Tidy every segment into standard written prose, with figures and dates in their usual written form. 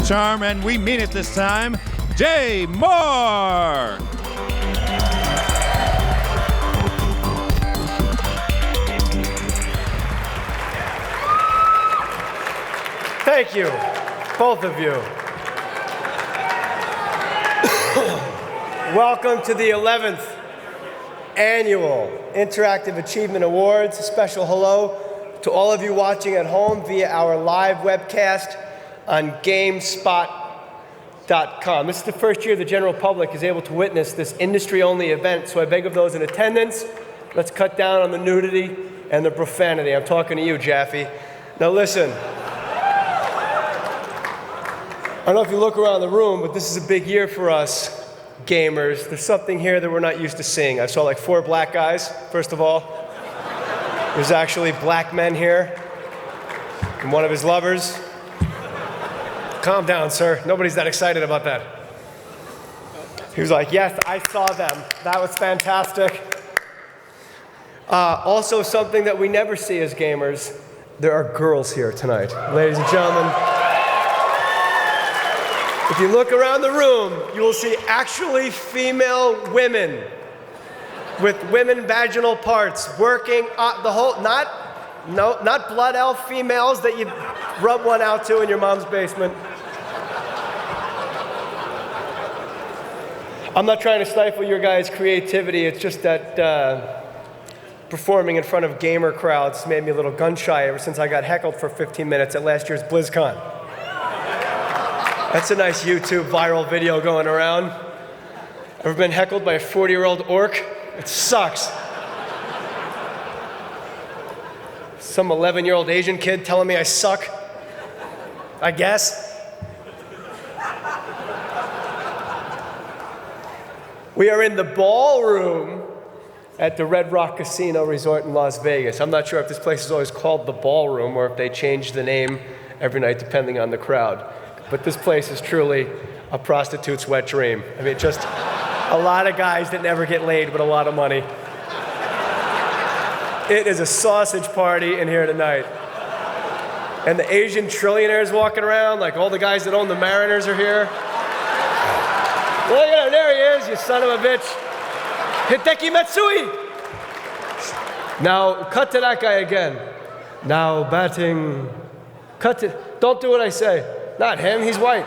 charm, and we mean it this time, Jay Mohr. Thank you, both of you. Welcome to the 11th Annual Interactive Achievement Awards. A special hello to all of you watching at home via our live webcast on GameSpot.com. This is the first year the general public is able to witness this industry-only event, so I beg of those in attendance, let's cut down on the nudity and the profanity. I'm talking to you, Jaffe. Now listen. I don't know if you look around the room, but this is a big year for us gamers. There's something here that we're not used to seeing. I saw like 4 black guys, first of all. There's actually black men here, and one of his lovers. Calm down, sir. Nobody's that excited about that. He was like, yes, I saw them. That was fantastic. Also, something that we never see as gamers, there are girls here tonight. Ladies and gentlemen, if you look around the room, you will see actually female women with women vaginal parts working the whole, not blood elf females that you rub one out to in your mom's basement. I'm not trying to stifle your guys' creativity, it's just that performing in front of gamer crowds made me a little gun shy ever since I got heckled for 15 minutes at last year's BlizzCon. That's a nice YouTube viral video going around. Ever been heckled by a 40-year-old orc? It sucks. Some 11-year-old Asian kid telling me I suck, I guess. We are in the ballroom at the Red Rock Casino Resort in Las Vegas. I'm not sure if this place is always called the Ballroom or if they change the name every night depending on the crowd. But this place is truly a prostitute's wet dream. I mean, just a lot of guys that never get laid, but a lot of money. It is a sausage party in here tonight. And the Asian trillionaires walking around, like all the guys that own the Mariners are here. Look at him, there he is, you son of a bitch. Hideki Matsui. Now, cut to that guy again. Now batting, cut to, don't do what I say. Not him, he's white.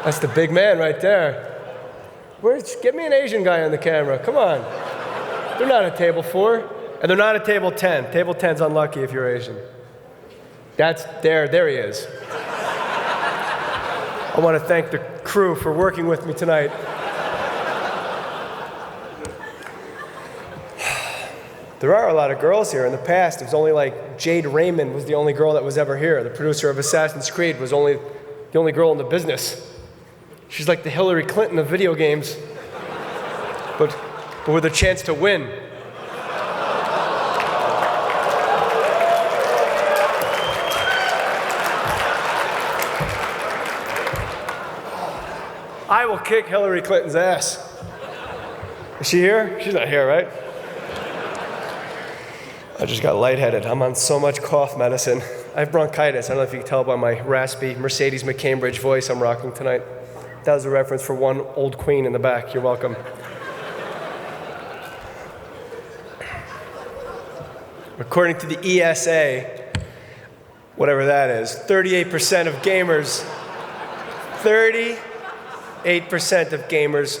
That's the big man right there. Get me an Asian guy on the camera, come on. They're not at table 4, and they're not at table 10. Table 10's unlucky if you're Asian. There he is. I want to thank the crew for working with me tonight. There are a lot of girls here. In the past, it was only like Jade Raymond was the only girl that was ever here. The producer of Assassin's Creed was the only girl in the business. She's like the Hillary Clinton of video games, but with a chance to win. I will kick Hillary Clinton's ass. Is she here? She's not here, right? I just got lightheaded. I'm on so much cough medicine. I have bronchitis. I don't know if you can tell by my raspy Mercedes McCambridge voice I'm rocking tonight. That was a reference for one old queen in the back. You're welcome. According to the ESA, whatever that is, 38% of gamers, 38% of gamers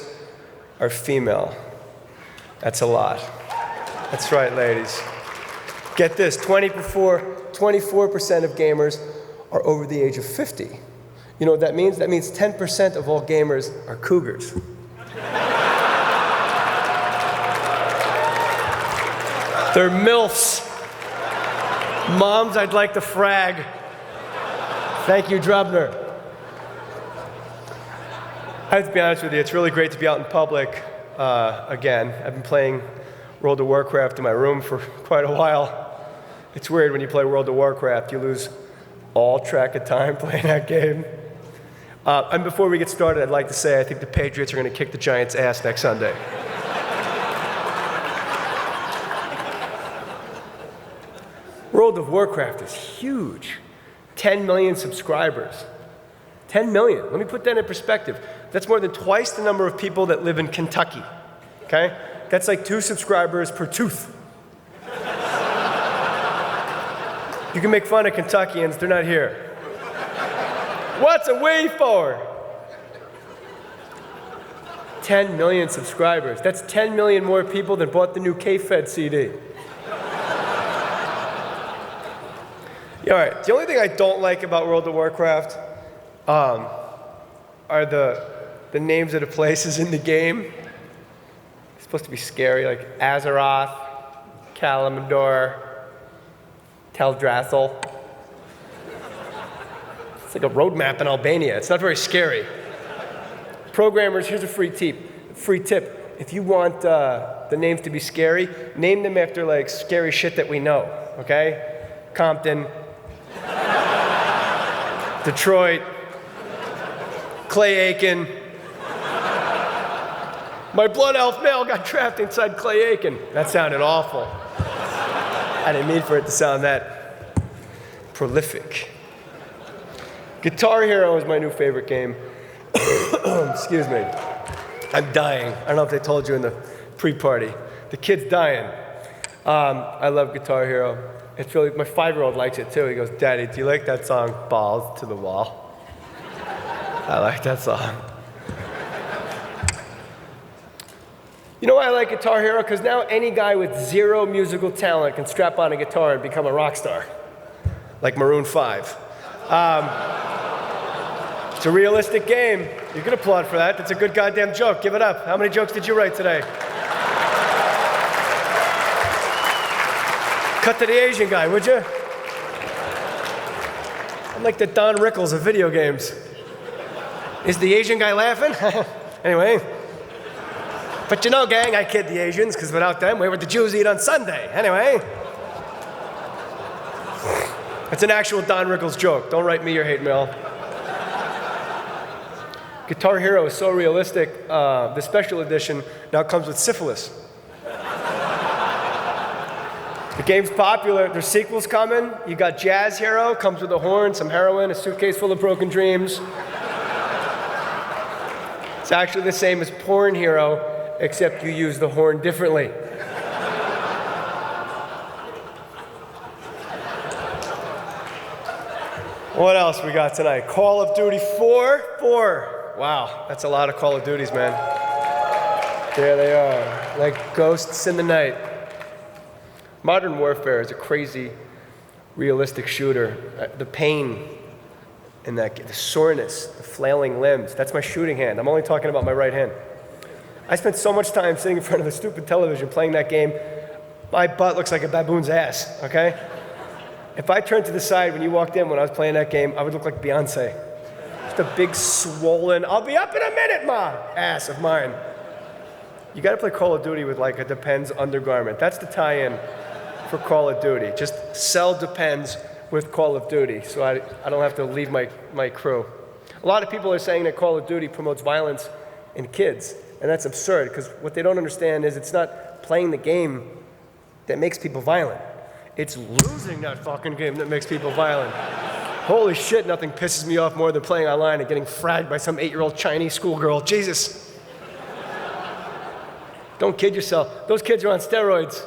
are female. That's a lot. That's right, ladies. Get this, 24% of gamers are over the age of 50. You know what that means? That means 10% of all gamers are cougars. They're MILFs. Moms, I'd like to frag. Thank you, Drubner. I have to be honest with you, it's really great to be out in public again. I've been playing World of Warcraft in my room for quite a while. It's weird when you play World of Warcraft, you lose all track of time playing that game. And before we get started, I'd like to say I think the Patriots are going to kick the Giants' ass next Sunday. World of Warcraft is huge. 10 million subscribers. 10 million. Let me put that in perspective. That's more than twice the number of people that live in Kentucky. Okay? That's like 2 subscribers per tooth. You can make fun of Kentuckians, they're not here. What's a wait for? 10 million subscribers. That's 10 million more people than bought the new K-Fed CD. All right, the only thing I don't like about World of Warcraft are the names of the places in the game. It's supposed to be scary, like Azeroth, Kalimdor, Teldrassil. It's like a road map in Albania. It's not very scary. Programmers, here's a free tip. If you want the names to be scary, name them after like scary shit that we know, okay? Compton, Detroit, Clay Aiken. My blood elf male got trapped inside Clay Aiken. That sounded awful. I didn't mean for it to sound that prolific. Guitar Hero is my new favorite game. Excuse me. I'm dying. I don't know if they told you in the pre-party. The kid's dying. I love Guitar Hero. It's really, my 5-year-old likes it too. He goes, Daddy, do you like that song, Balls to the Wall? I like that song. You know why I like Guitar Hero? Because now any guy with 0 musical talent can strap on a guitar and become a rock star, like Maroon 5. It's a realistic game. You can applaud for that. That's a good goddamn joke. Give it up. How many jokes did you write today? Cut to the Asian guy, would you? I'm like the Don Rickles of video games. Is the Asian guy laughing? Anyway. But you know, gang, I kid the Asians, because without them, where would the Jews eat on Sunday? Anyway. It's an actual Don Rickles joke. Don't write me your hate mail. Guitar Hero is so realistic. The special edition now comes with syphilis. The game's popular. There's sequels coming. You got Jazz Hero, comes with a horn, some heroin, a suitcase full of broken dreams. It's actually the same as Porn Hero, except you use the horn differently. What else we got tonight? Call of Duty 4. Wow, that's a lot of Call of Duties, man. There they are, like ghosts in the night. Modern Warfare is a crazy, realistic shooter. The pain in that, the soreness, the flailing limbs, that's my shooting hand. I'm only talking about my right hand. I spent so much time sitting in front of the stupid television playing that game, my butt looks like a baboon's ass, okay? If I turned to the side when you walked in when I was playing that game, I would look like Beyonce. Just a big, swollen, I'll be up in a minute, ma, ass of mine. You gotta play Call of Duty with like a Depends undergarment. That's the tie-in for Call of Duty. Just sell Depends with Call of Duty, so I don't have to leave my crew. A lot of people are saying that Call of Duty promotes violence in kids, and that's absurd, because what they don't understand is it's not playing the game that makes people violent. It's losing that fucking game that makes people violent. Holy shit, nothing pisses me off more than playing online and getting fragged by some 8-year-old Chinese schoolgirl. Jesus. Don't kid yourself. Those kids are on steroids.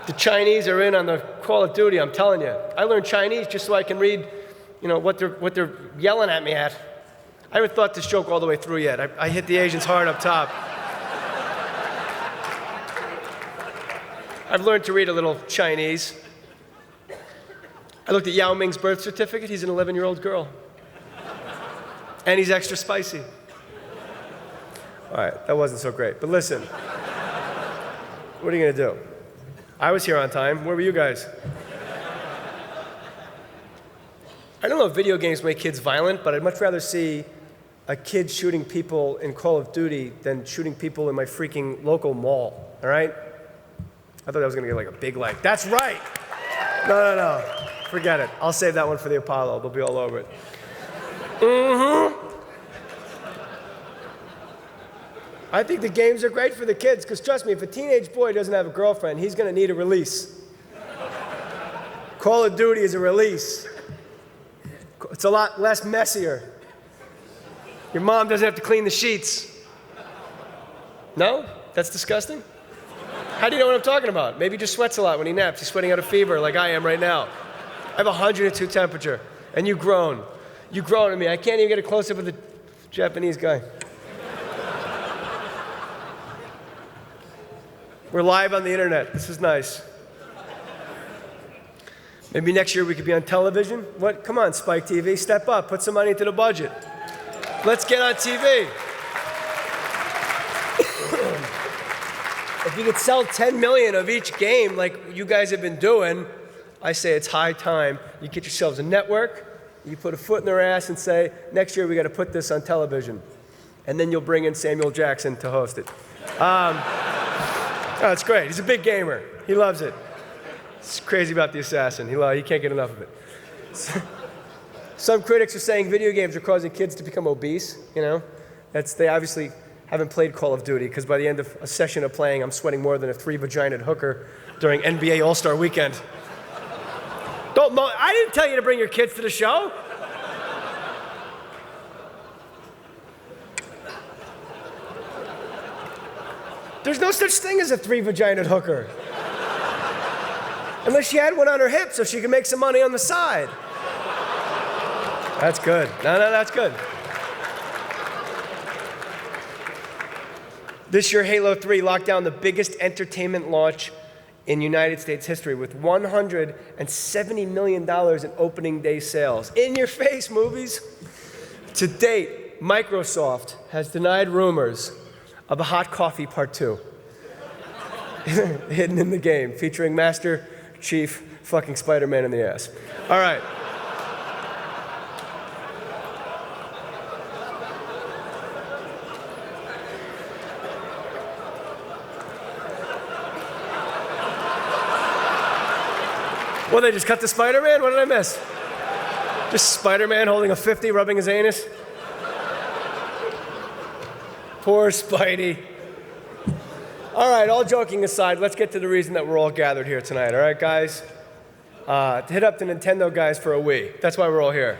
The Chinese are in on the Call of Duty, I'm telling you. I learned Chinese just so I can read, what they're yelling at me at. I haven't thought this joke all the way through yet. I hit the Asians hard up top. I've learned to read a little Chinese. I looked at Yao Ming's birth certificate. He's an 11-year-old girl. And he's extra spicy. All right, that wasn't so great. But listen, what are you going to do? I was here on time. Where were you guys? I don't know if video games make kids violent, but I'd much rather see a kid shooting people in Call of Duty than shooting people in my freaking local mall, all right? I thought I was going to get like a big like, that's right. No. Forget it. I'll save that one for the Apollo. They'll be all over it. I think the games are great for the kids, because trust me, if a teenage boy doesn't have a girlfriend, he's going to need a release. Call of Duty is a release. It's a lot less messier. Your mom doesn't have to clean the sheets. No? That's disgusting? How do you know what I'm talking about? Maybe he just sweats a lot when he naps. He's sweating out a fever like I am right now. I have 102 temperature, and you groan. You groan at me. I can't even get a close-up of the Japanese guy. We're live on the internet. This is nice. Maybe next year we could be on television. What? Come on, Spike TV, step up. Put some money into the budget. Let's get on TV. If you could sell 10 million of each game like you guys have been doing, I say it's high time. You get yourselves a network, you put a foot in their ass and say, next year we got to put this on television. And then you'll bring in Samuel Jackson to host it. Oh, it's great. He's a big gamer. He loves it. He's crazy about the assassin. He can't get enough of it. Some critics are saying video games are causing kids to become obese, you know? They obviously haven't played Call of Duty, because by the end of a session of playing, I'm sweating more than a 3-vaginaed hooker during NBA All-Star Weekend. I didn't tell you to bring your kids to the show. There's no such thing as a 3-vaginaed hooker. Unless she had one on her hip so she could make some money on the side. That's good. No, that's good. This year, Halo 3 locked down the biggest entertainment launch in United States history with $170 million in opening day sales. In your face, movies. To date, Microsoft has denied rumors of a Hot Coffee Part 2 hidden in the game, featuring Master Chief fucking Spider-Man in the ass. All right. Well, they just cut the Spider-Man? What did I miss? Just Spider-Man holding a 50, rubbing his anus? Poor Spidey. All right, all joking aside, let's get to the reason that we're all gathered here tonight. All right, guys? To hit up the Nintendo guys for a Wii. That's why we're all here.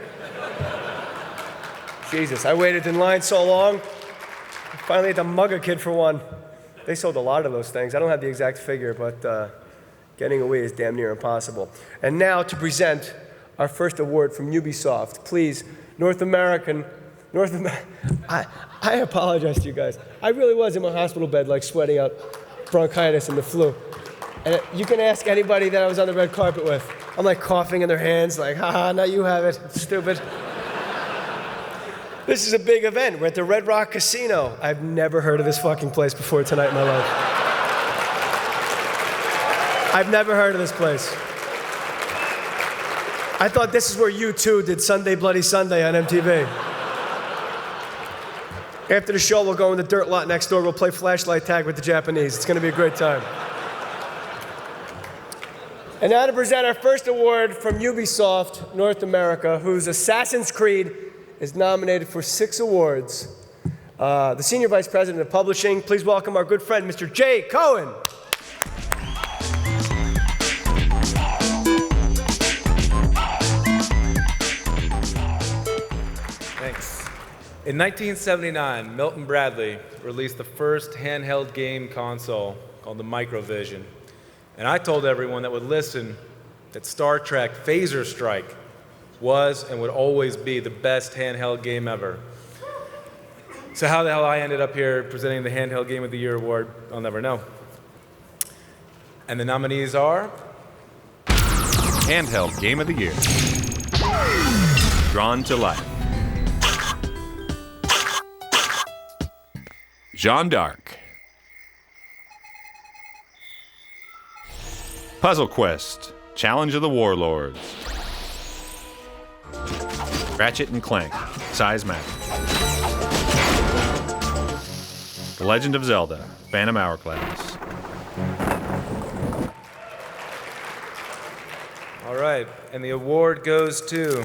Jesus, I waited in line so long. Finally had to mug a kid for one. They sold a lot of those things. I don't have the exact figure, but getting a Wii is damn near impossible. And now to present our first award from Ubisoft. Please, I apologize to you guys. I really was in my hospital bed, like sweating out bronchitis and the flu. And you can ask anybody that I was on the red carpet with. I'm like coughing in their hands, like, haha, now you have it, stupid. This is a big event. We're at the Red Rock Casino. I've never heard of this fucking place before tonight in my life. I've never heard of this place. I thought this is where U2 did Sunday Bloody Sunday on MTV. After the show, we'll go in the dirt lot next door. We'll play flashlight tag with the Japanese. It's going to be a great time. And now to present our first award from Ubisoft North America, whose Assassin's Creed is nominated for 6 awards. The Senior Vice President of Publishing, please welcome our good friend, Mr. Jay Cohen. In 1979, Milton Bradley released the first handheld game console called the Microvision. And I told everyone that would listen that Star Trek Phaser Strike was and would always be the best handheld game ever. So how the hell I ended up here presenting the Handheld Game of the Year award, I'll never know. And the nominees are... Handheld Game of the Year. Drawn to Life. Jeanne d'Arc. Puzzle Quest, Challenge of the Warlords. Ratchet and Clank, Size Matters. The Legend of Zelda, Phantom Hourglass. All right, and the award goes to...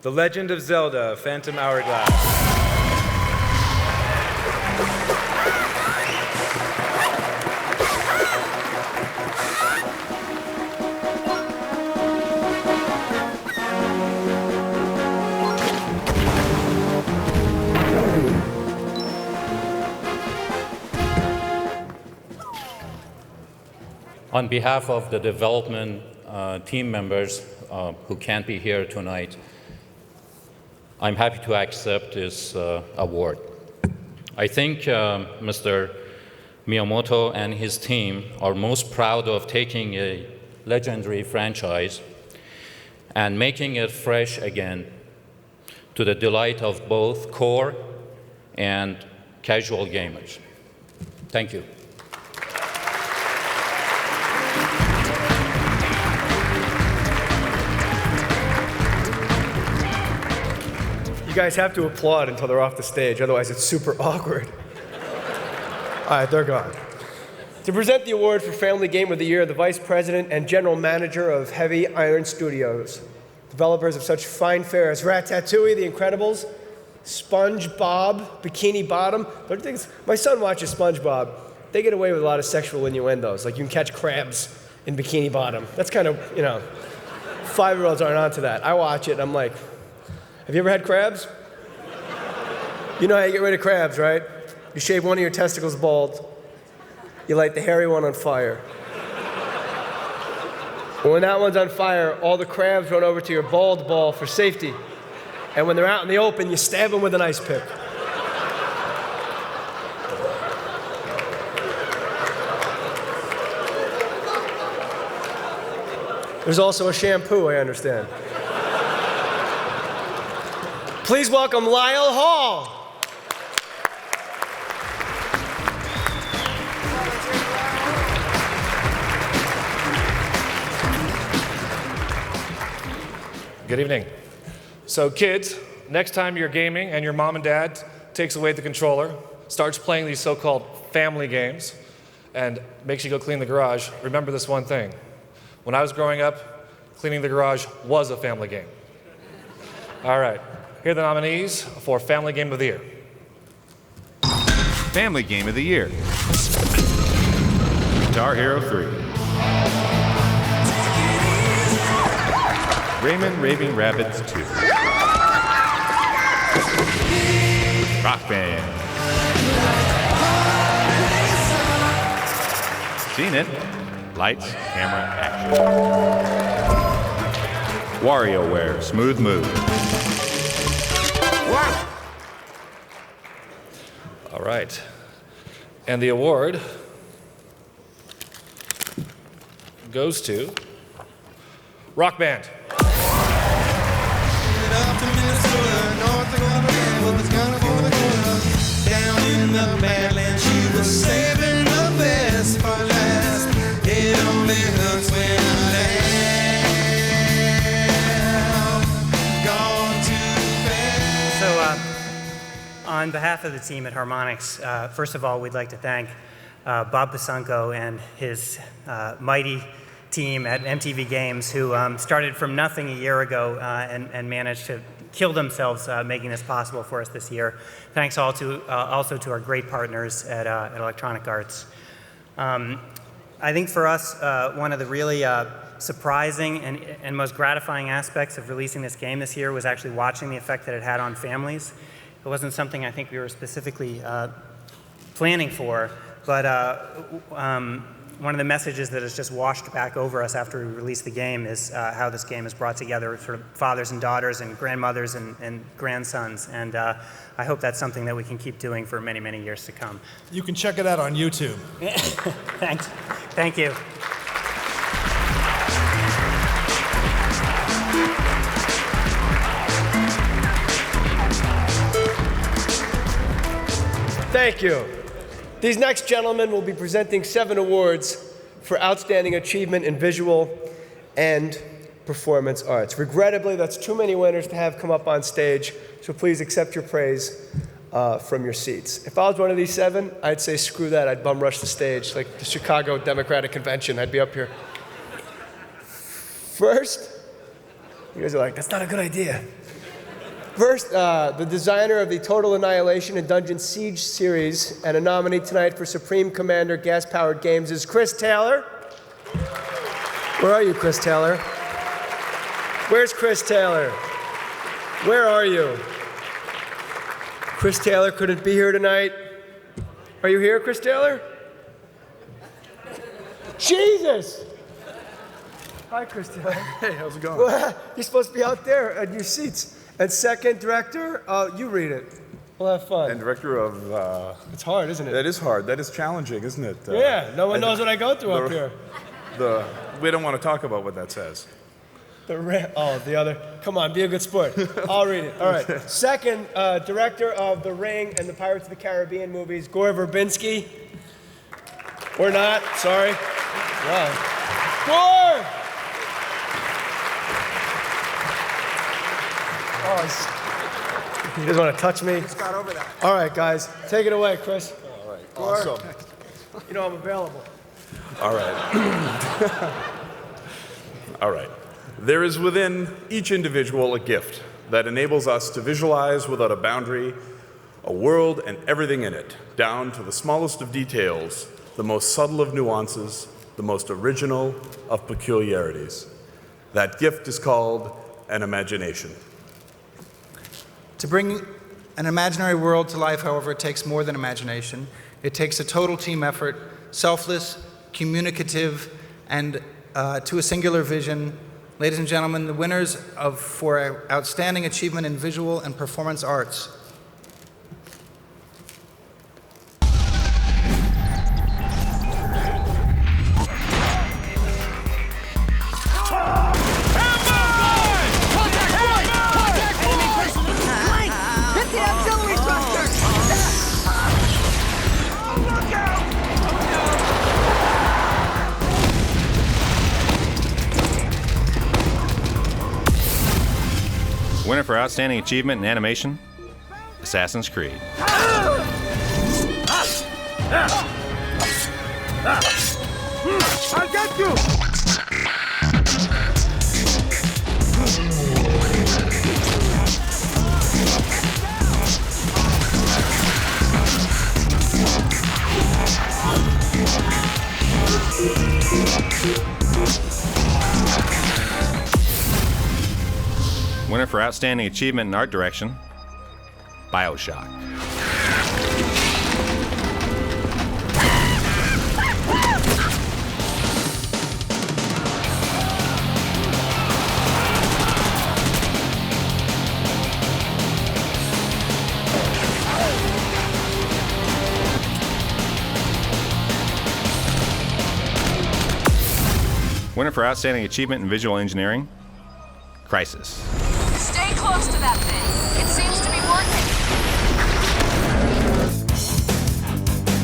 The Legend of Zelda, Phantom Hourglass. On behalf of the development team members who can't be here tonight, I'm happy to accept this award. I think Mr. Miyamoto and his team are most proud of taking a legendary franchise and making it fresh again to the delight of both core and casual gamers. Thank you. You guys have to applaud until they're off the stage, otherwise it's super awkward. All right, they're gone. To present the award for Family Game of the Year, the Vice President and General Manager of Heavy Iron Studios, developers of such fine fare as Ratatouille, The Incredibles, SpongeBob, Bikini Bottom. My son watches SpongeBob. They get away with a lot of sexual innuendos, like you can catch crabs in Bikini Bottom. That's kind of, 5-year-olds aren't onto that. I watch it and I'm like, have you ever had crabs? You know how you get rid of crabs, right? You shave one of your testicles bald. You light the hairy one on fire. And when that one's on fire, all the crabs run over to your bald ball for safety. And when they're out in the open, you stab them with an ice pick. There's also a shampoo, I understand. Please welcome Lyle Hall. Good evening. So kids, next time you're gaming and your mom and dad takes away the controller, starts playing these so-called family games, and makes you go clean the garage, remember this one thing. When I was growing up, cleaning the garage was a family game. All right, here are the nominees for Family Game of the Year. Family Game of the Year. Guitar Hero 3. Raymond Raving Rabbids 2. Rock Band. Seen it. Lights, camera, action. WarioWare, Smooth Move. Wow. All right. And the award goes to Rock Band. Down in the Badlands, she was saving the best for last. It only hurts when I'm gone too fast. So, on behalf of the team at Harmonix, first of all, we'd like to thank Bob Pasunko and his mighty team at MTV Games, who started from nothing a year ago and managed to kill themselves making this possible for us this year. Thanks also to our great partners at Electronic Arts. I think for us, one of the really surprising and most gratifying aspects of releasing this game this year was actually watching the effect that it had on families. It wasn't something I think we were specifically planning for, but one of the messages that has just washed back over us after we released the game is how this game has brought together sort of fathers and daughters and grandmothers and grandsons. And I hope that's something that we can keep doing for many, many years to come. You can check it out on YouTube. Thanks. Thank you. Thank you. These next gentlemen will be presenting 7 awards for outstanding achievement in visual and performance arts. Regrettably, that's too many winners to have come up on stage, so please accept your praise from your seats. If I was one of these 7, I'd say screw that, I'd bum rush the stage, like the Chicago Democratic Convention, I'd be up here. First, you guys are like, that's not a good idea. First, the designer of the Total Annihilation and Dungeon Siege series and a nominee tonight for Supreme Commander Gas-Powered Games is Chris Taylor. Where are you, Chris Taylor? Where's Chris Taylor? Where are you? Chris Taylor couldn't be here tonight. Are you here, Chris Taylor? Jesus! Hi, Christian. Hey, how's it going? You're supposed to be out there at your seats. And second director, you read it. We'll have fun. And director of... It's hard, isn't it? That is hard. That is challenging, isn't it? Yeah, no one knows what I go through up here. We don't want to talk about what that says. The other. Come on, be a good sport. I'll read it. All right. Second, director of The Ring and the Pirates of the Caribbean movies, Gore Verbinski. Or not, sorry. Wow. Gore! Oh, he doesn't want to touch me. Just got over that. All right, guys, take it away, Chris. All right. Gore. Awesome. You know I'm available. All right. All right. There is within each individual a gift that enables us to visualize without a boundary a world and everything in it, down to the smallest of details, the most subtle of nuances, the most original of peculiarities. That gift is called an imagination. To bring an imaginary world to life, however, it takes more than imagination. It takes a total team effort, selfless, communicative, and to a singular vision. Ladies and gentlemen, the winners for outstanding achievement in visual and performance arts. Winner for Outstanding Achievement in Animation, Assassin's Creed. I'll get you! Winner for Outstanding Achievement in Art Direction, BioShock. Winner for Outstanding Achievement in Visual Engineering, Crisis. Stay close to that thing. It seems to be working.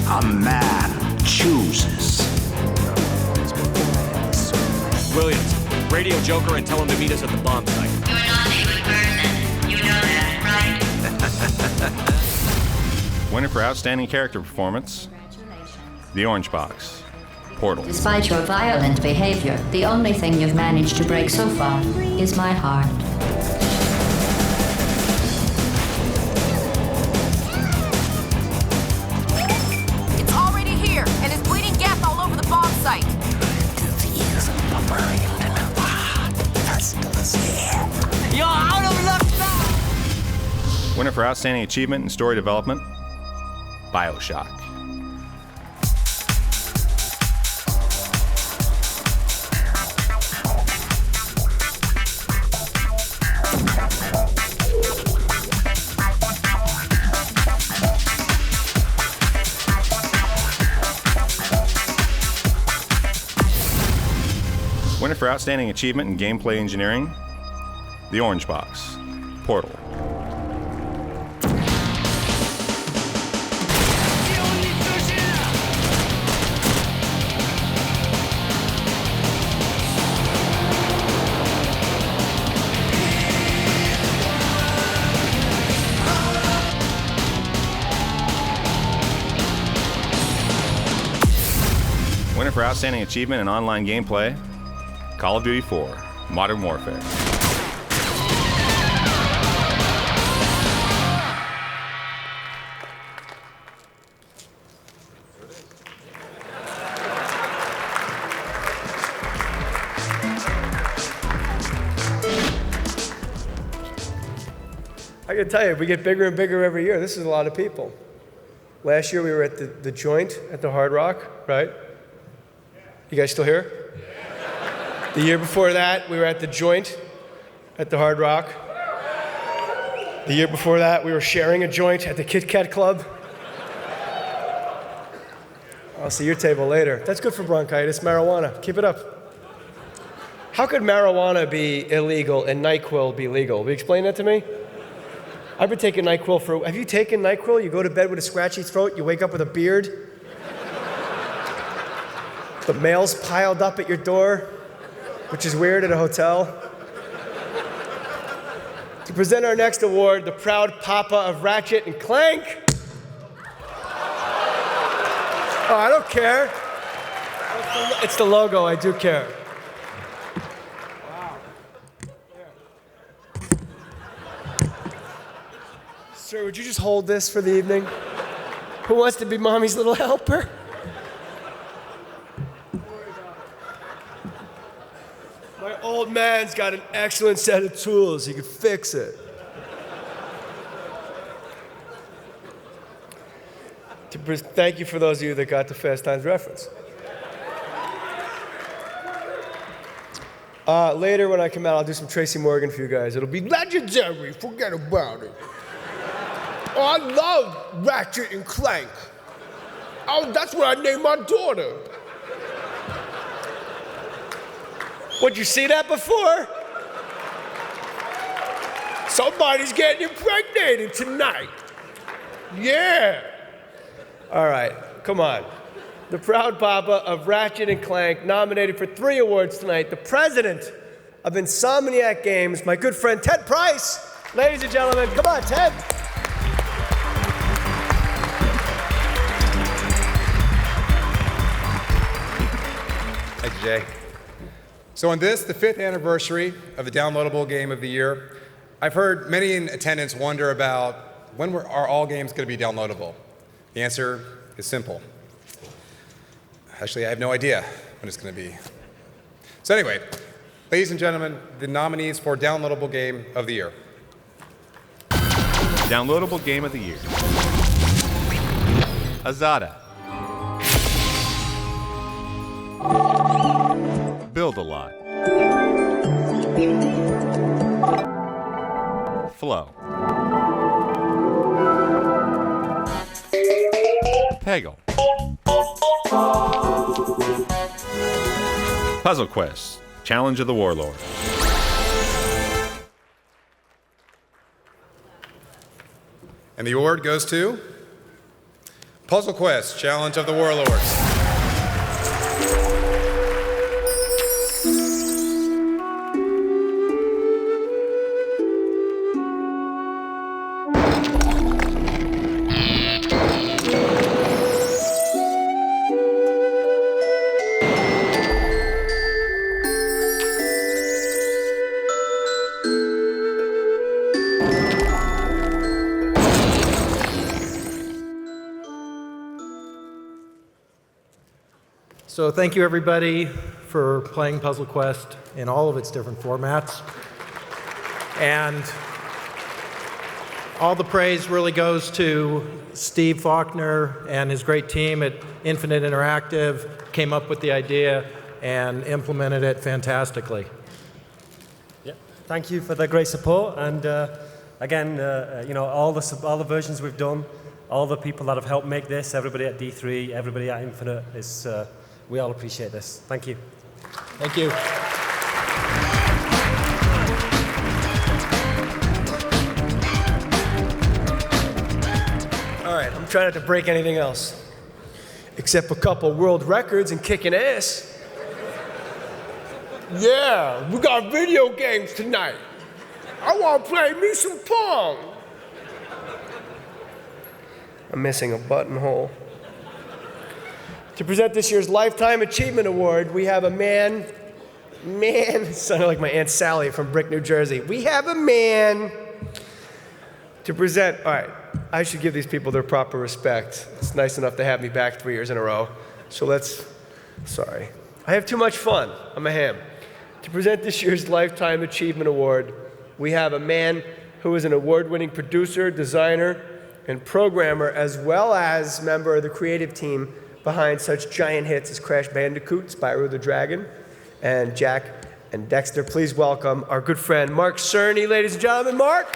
A man chooses. Williams, radio Joker and tell him to meet us at the bomb site. You're not a good person. You know that, right? Winner for Outstanding Character Performance, The Orange Box, Portal. Despite your violent behavior, the only thing you've managed to break so far is my heart. It's already here, and is bleeding gas all over the bomb site. You're out of luck now! Winner for Outstanding Achievement in Story Development, BioShock. Winner for Outstanding Achievement in Gameplay Engineering, The Orange Box, Portal. Winner for Outstanding Achievement in Online Gameplay, Call of Duty 4, Modern Warfare. I can tell you, we get bigger and bigger every year. This is a lot of people. Last year we were at the Joint at the Hard Rock, right? You guys still here? The year before that, we were at the Joint at the Hard Rock. The year before that, we were sharing a joint at the Kit Kat Club. I'll see your table later. That's good for bronchitis, marijuana. Keep it up. How could marijuana be illegal and NyQuil be legal? Will you explain that to me? I've been taking NyQuil for... Have you taken NyQuil? You go to bed with a scratchy throat, you wake up with a beard. The mail's piled up at your door, which is weird at a hotel. To present our next award, the proud papa of Ratchet and Clank. Oh, I don't care. It's the logo, I do care. Wow. Sir, would you just hold this for the evening? Who wants to be mommy's little helper? My old man's got an excellent set of tools. He could fix it. Thank you for those of you that got the Fast Times reference. Later when I come out, I'll do some Tracy Morgan for you guys. It'll be legendary. Forget about it. Oh, I love Ratchet and Clank. Oh, that's what I named my daughter. Would you see that before? Somebody's getting impregnated tonight. Yeah. All right, come on. The proud papa of Ratchet and Clank, nominated for 3 awards tonight. The president of Insomniac Games, my good friend Ted Price. Ladies and gentlemen, come on, Ted. Thank you, Jay. So on this, the 5th anniversary of the downloadable game of the year, I've heard many in attendance wonder about when are all games going to be downloadable? The answer is simple. Actually, I have no idea when it's going to be. So anyway, ladies and gentlemen, the nominees for downloadable game of the year. Downloadable game of the year. Azada. Build a Lot. Flow. Peggle. Puzzle Quest, Challenge of the Warlord. And the award goes to Puzzle Quest, Challenge of the Warlords. So thank you, everybody, for playing Puzzle Quest in all of its different formats. And all the praise really goes to Steve Faulkner and his great team at Infinite Interactive, came up with the idea and implemented it fantastically. Yeah, thank you for the great support. And again, you know, all the versions we've done, all the people that have helped make this, everybody at D3, everybody at Infinite, we all appreciate this. Thank you. Thank you. All right, I'm trying not to break anything else, except a couple world records and kicking ass. Yeah, we got video games tonight. I want to play me some Pong. I'm missing a buttonhole. To present this year's Lifetime Achievement Award, we have a man, sounded like my Aunt Sally from Brick, New Jersey. We have a man to present. All right, I should give these people their proper respect. It's nice enough to have me back 3 years in a row. So sorry. I have too much fun. I'm a ham. To present this year's Lifetime Achievement Award, we have a man who is an award-winning producer, designer, and programmer, as well as member of the creative team behind such giant hits as Crash Bandicoot, Spyro the Dragon, and Jack and Dexter. Please welcome our good friend Mark Cerny, ladies and gentlemen. Mark,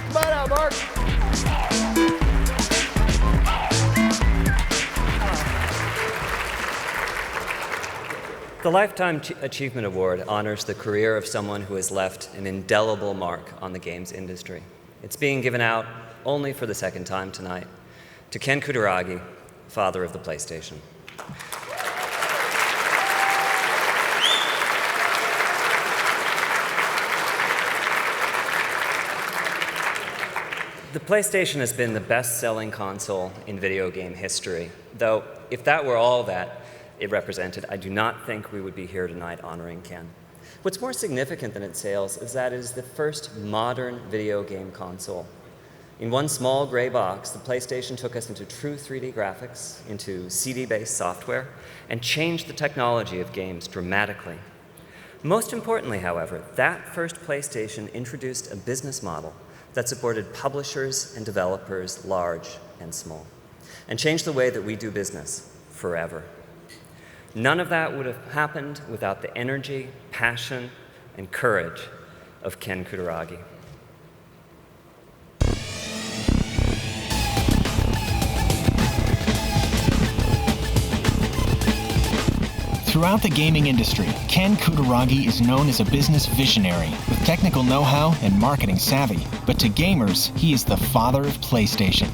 come on out, Mark. The Lifetime Achievement Award honors the career of someone who has left an indelible mark on the games industry. It's being given out only for the second time tonight to Ken Kutaragi, father of the PlayStation. The PlayStation has been the best-selling console in video game history, though if that were all that it represented, I do not think we would be here tonight honoring Ken. What's more significant than its sales is that it is the first modern video game console. In one small gray box, the PlayStation took us into true 3D graphics, into CD-based software, and changed the technology of games dramatically. Most importantly, however, that first PlayStation introduced a business model that supported publishers and developers, large and small, and changed the way that we do business forever. None of that would have happened without the energy, passion, and courage of Ken Kutaragi. Throughout the gaming industry, Ken Kutaragi is known as a business visionary with technical know-how and marketing savvy. But to gamers, he is the father of PlayStation.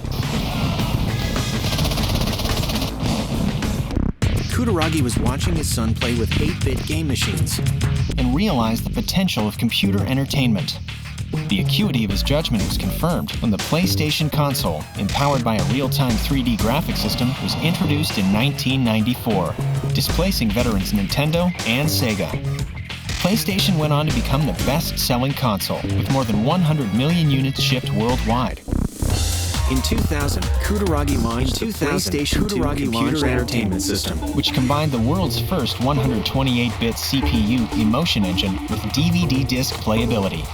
Kutaragi was watching his son play with 8-bit game machines and realized the potential of computer entertainment. The acuity of his judgment was confirmed when the PlayStation console, empowered by a real-time 3D graphics system, was introduced in 1994, displacing veterans Nintendo and Sega. PlayStation went on to become the best-selling console, with more than 100 million units shipped worldwide. In 2000, Kutaragi launched the PlayStation 2 computer entertainment system, which combined the world's first 128-bit CPU emotion engine with DVD disc playability.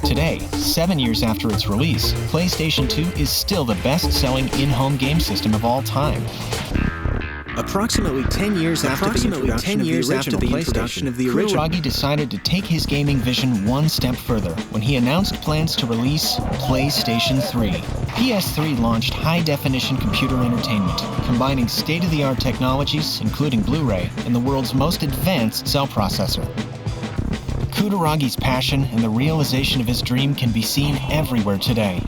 Today, 7 years after its release, PlayStation 2 is still the best-selling in-home game system of all time. Approximately 10 years after the introduction of the original Kutaragi decided to take his gaming vision one step further when he announced plans to release PlayStation 3. PS3 launched high-definition computer entertainment, combining state-of-the-art technologies, including Blu-ray, and the world's most advanced cell processor. Kutaragi's passion and the realization of his dream can be seen everywhere today.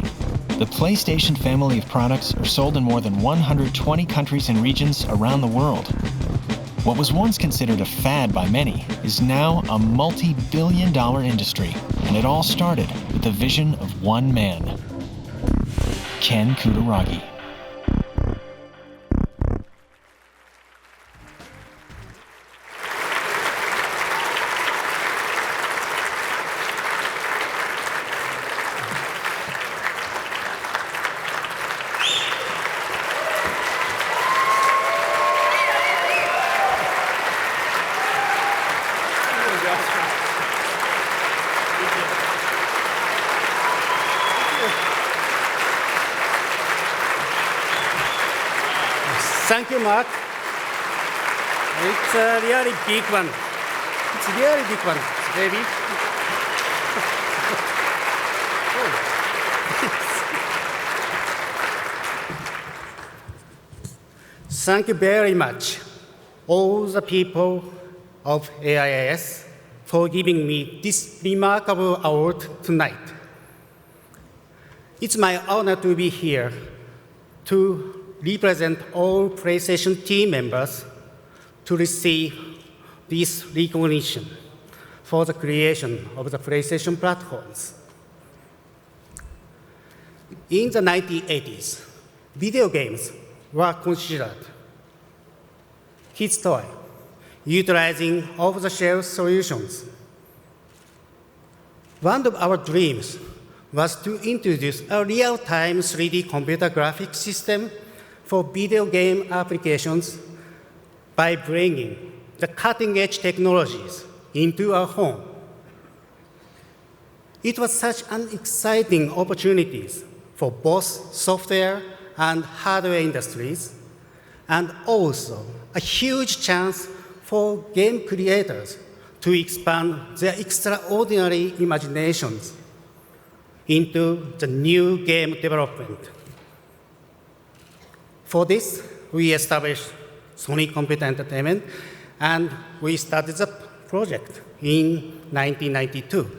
The PlayStation family of products are sold in more than 120 countries and regions around the world. What was once considered a fad by many is now a multi-billion-dollar industry, and it all started with the vision of one man, Ken Kutaragi. Thank you, Mark. It's a really big one. It's a really big one, baby. Thank you very much, all the people of AIS, for giving me this remarkable award tonight. It's my honor to be here to represent all PlayStation team members to receive this recognition for the creation of the PlayStation platforms. In the 1980s, video games were considered kids' toy, utilizing off-the-shelf solutions. One of our dreams was to introduce a real-time 3D computer graphics system for video game applications by bringing the cutting-edge technologies into our home. It was such an exciting opportunity for both software and hardware industries, and also a huge chance for game creators to expand their extraordinary imaginations into the new game development. For this, we established Sony Computer Entertainment, and we started the project in 1992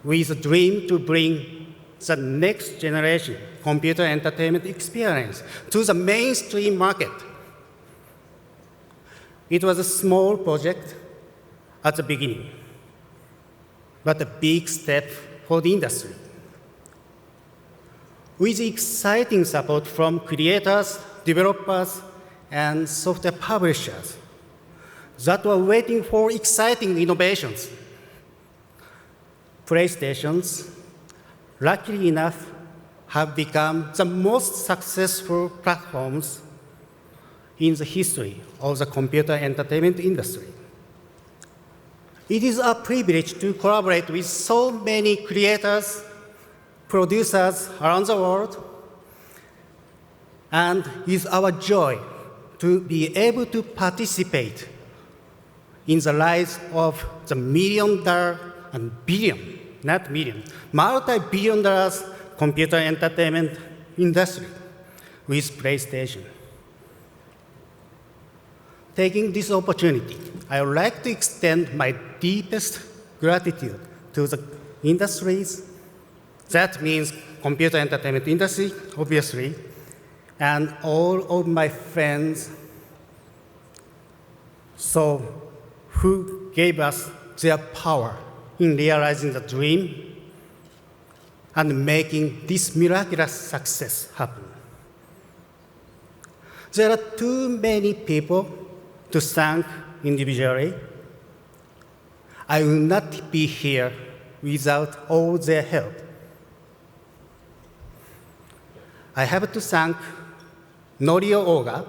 with a dream to bring the next generation computer entertainment experience to the mainstream market. It was a small project at the beginning, but a big step for the industry. With exciting support from creators, developers, and software publishers that were waiting for exciting innovations, PlayStations, luckily enough, have become the most successful platforms in the history of the computer entertainment industry. It is a privilege to collaborate with so many creators, producers around the world, and it's our joy to be able to participate in the rise of the $1 and billion, not million, multi-billion dollars computer entertainment industry with PlayStation. Taking this opportunity, I would like to extend my deepest gratitude to the industries. That means computer entertainment industry, obviously, and all of my friends who gave us their power in realizing the dream and making this miraculous success happen. There are too many people to thank individually. I will not be here without all their help. I have to thank Norio Oga,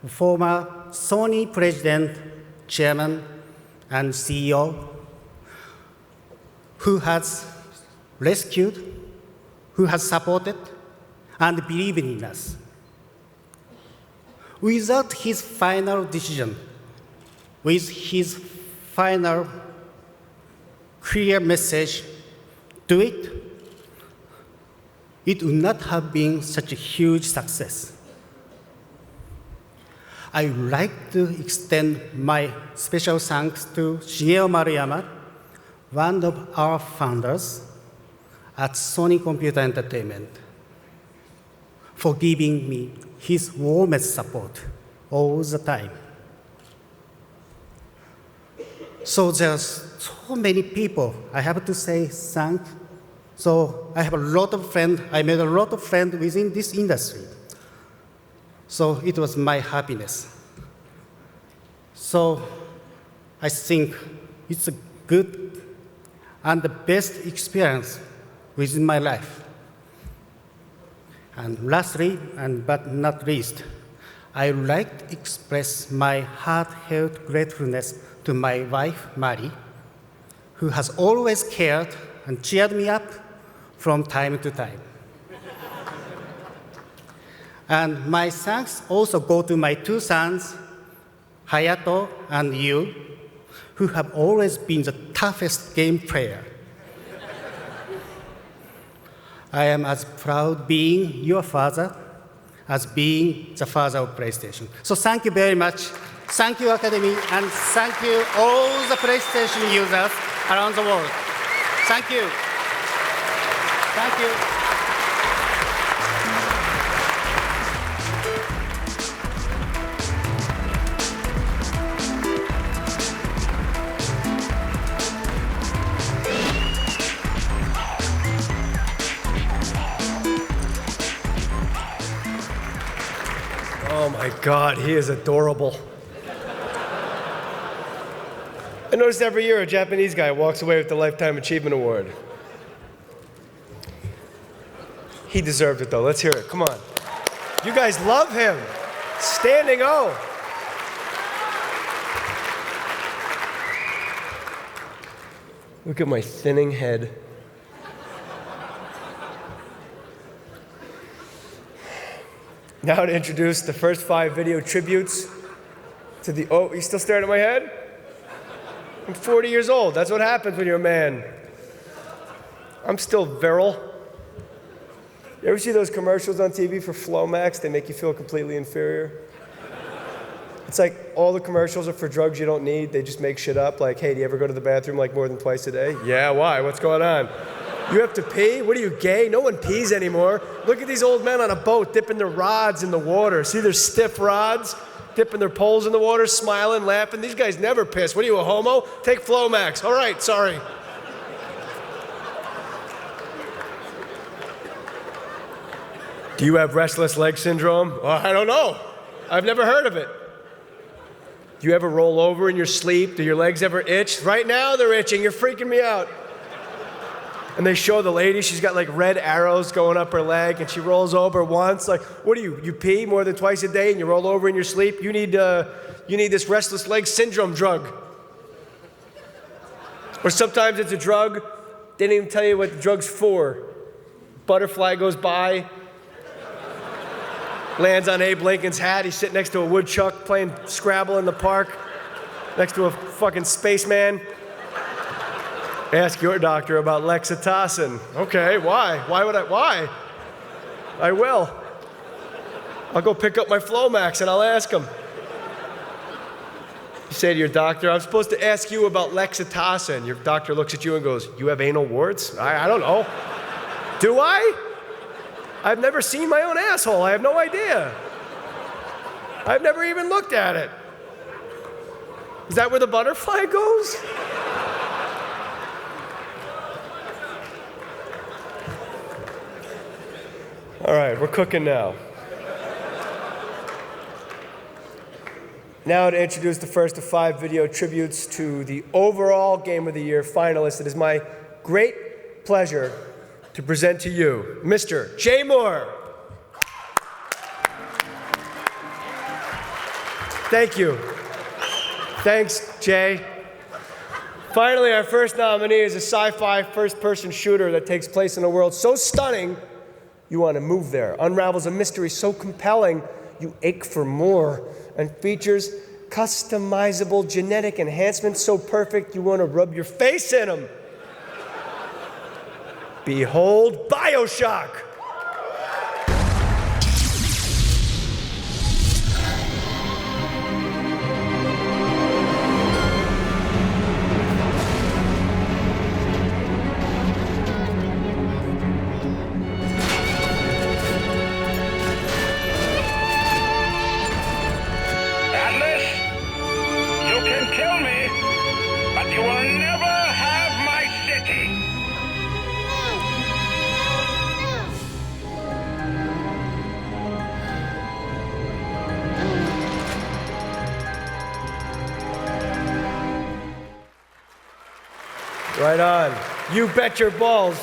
former Sony president, chairman, and CEO, who has rescued, who has supported, and believed in us. Without his final decision, with his final clear message, do it, it would not have been such a huge success. I would like to extend my special thanks to Shigeo Maruyama, one of our founders at Sony Computer Entertainment, for giving me his warmest support all the time. So there's so many people I have to say thank. So I have a lot of friends, I made a lot of friends within this industry. So it was my happiness. So I think it's a good and the best experience within my life. And lastly, but not least, I would like to express my heartfelt gratefulness to my wife, Mari, who has always cared and cheered me up from time to time. And my thanks also go to my two sons, Hayato and Yu, who have always been the toughest game player. I am as proud being your father as being the father of PlayStation. So thank you very much. Thank you, Academy, and thank you all the PlayStation users around the world. Thank you. Thank you. Oh my God, he is adorable. I noticed every year a Japanese guy walks away with the Lifetime Achievement Award. He deserved it though, let's hear it, come on. You guys love him. Standing O. Look at my thinning head. Now to introduce the first 5 video tributes to the, oh, you still staring at my head? I'm 40 years old. That's what happens when you're a man. I'm still virile. You ever see those commercials on TV for Flomax? They make you feel completely inferior. It's like all the commercials are for drugs you don't need. They just make shit up. Like, hey, do you ever go to the bathroom like more than twice a day? Yeah, why? What's going on? You have to pee? What are you, gay? No one pees anymore. Look at these old men on a boat dipping their rods in the water. See their stiff rods? Dipping their poles in the water, smiling, laughing. These guys never piss. What are you, a homo? Take Flomax. All right, sorry. Do you have restless leg syndrome? Well, I don't know. I've never heard of it. Do you ever roll over in your sleep? Do your legs ever itch? Right now they're itching. You're freaking me out. And they show the lady, she's got like red arrows going up her leg, and she rolls over once. Like, what do you pee more than twice a day and you roll over in your sleep? You need this restless leg syndrome drug. Or sometimes it's a drug, they didn't even tell you what the drug's for. Butterfly goes by, lands on Abe Lincoln's hat. He's sitting next to a woodchuck playing Scrabble in the park, next to a fucking spaceman. Ask your doctor about Lexitocin. Okay, why? Why? I will. I'll go pick up my Flomax and I'll ask him. You say to your doctor, I'm supposed to ask you about Lexitocin. Your doctor looks at you and goes, you have anal warts? I don't know. Do I? I've never seen my own asshole. I have no idea. I've never even looked at it. Is that where the butterfly goes? All right, we're cooking now. Now to introduce the first of 5 video tributes to the overall Game of the Year finalists, it is my great pleasure to present to you Mr. Jay Mohr. Thank you. Thanks, Jay. Finally, our first nominee is a sci-fi first-person shooter that takes place in a world so stunning you want to move there, unravels a mystery so compelling you ache for more, and features customizable genetic enhancements so perfect you want to rub your face in them. Behold BioShock. Right on. You bet your balls.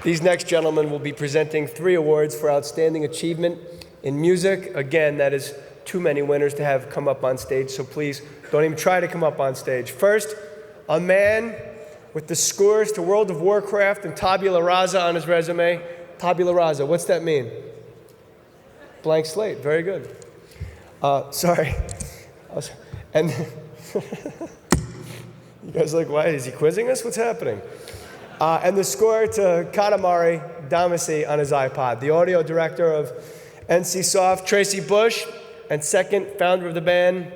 These next gentlemen will be presenting 3 awards for outstanding achievement in music. Again, that is too many winners to have come up on stage, so please don't even try to come up on stage. First, a man with the scores to World of Warcraft and tabula rasa on his resume. Tabula rasa, what's that mean? Blank slate, very good. Sorry. And you guys are like, why? Is he quizzing us? What's happening? And the score to Katamari Damacy on his iPod. The audio director of NCSoft, Tracy Bush, and second founder of the band,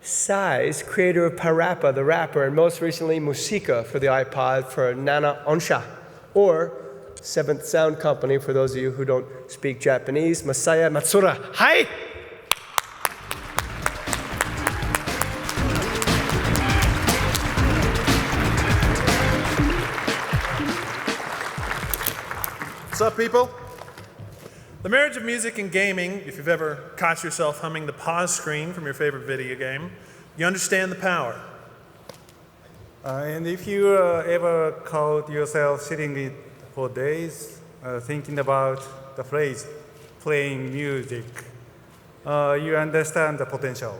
Size, creator of Parappa, the rapper, and most recently Musica for the iPod for Nana Onsha, or Seventh Sound Company for those of you who don't speak Japanese, Masaya Matsura. Hi! What's up, people? The marriage of music and gaming, if you've ever caught yourself humming the pause screen from your favorite video game, you understand the power. And if you ever caught yourself sitting for days thinking about the phrase playing music, you understand the potential.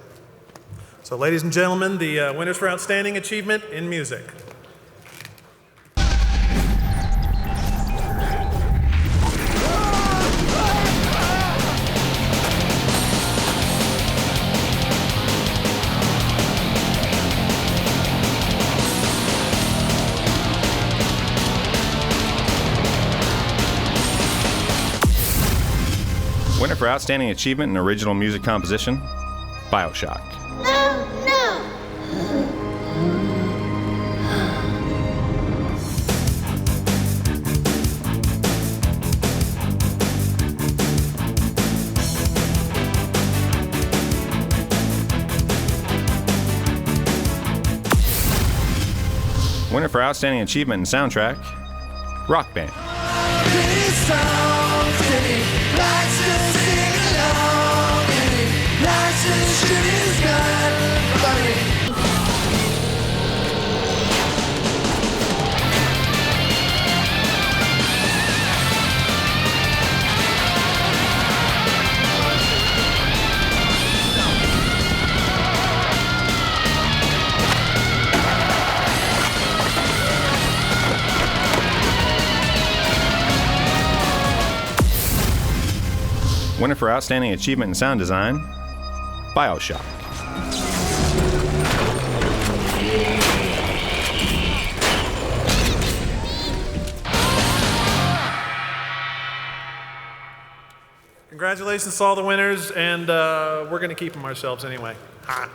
So ladies and gentlemen, the winners for outstanding achievement in music. Winner for Outstanding Achievement in Original Music Composition, BioShock. Winner for Outstanding Achievement in Soundtrack, Rock Band. Winner for Outstanding Achievement in Sound Design, BioShock. Congratulations to all the winners, and we're going to keep them ourselves anyway. Ha.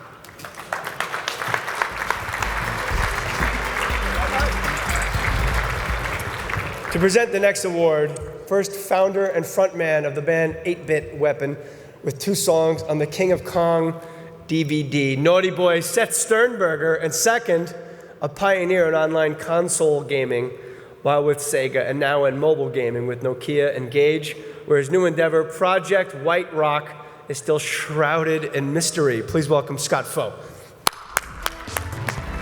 To present the next award, first founder and frontman of the band 8-Bit Weapon with 2 songs on the King of Kong DVD, Naughty Boy Seth Sternberger, and second, a pioneer in online console gaming while with Sega and now in mobile gaming with Nokia and Gage, where his new endeavor, Project White Rock, is still shrouded in mystery. Please welcome Scott Foe.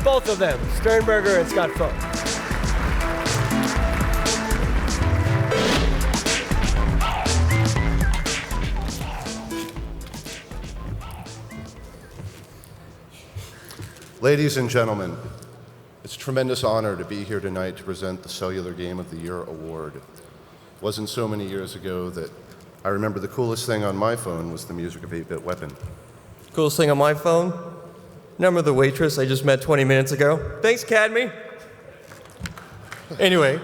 Both of them, Sternberger and Scott Foe. Ladies and gentlemen, it's a tremendous honor to be here tonight to present the Cellular Game of the Year award. It wasn't so many years ago that I remember the coolest thing on my phone was the music of 8-Bit Weapon. Coolest thing on my phone? Number the waitress I just met 20 minutes ago. Thanks, Cadme. Anyway,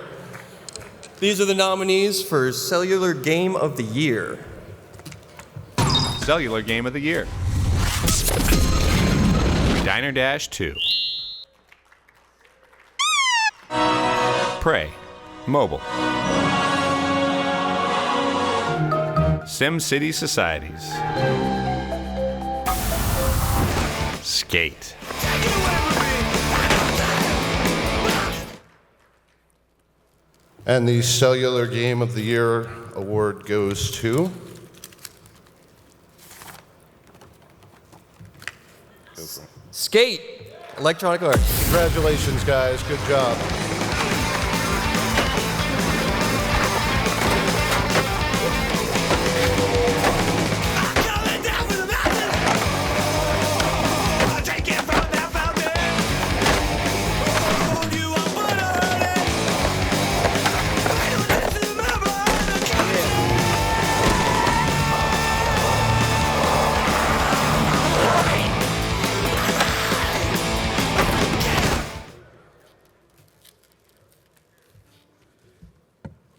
these are the nominees for Cellular Game of the Year. Cellular Game of the Year, Diner Dash 2, Prey, Mobile, Sim City Societies, Skate. And the Cellular Game of the Year award goes to... Skate, Electronic Arts. Congratulations, guys. Good job.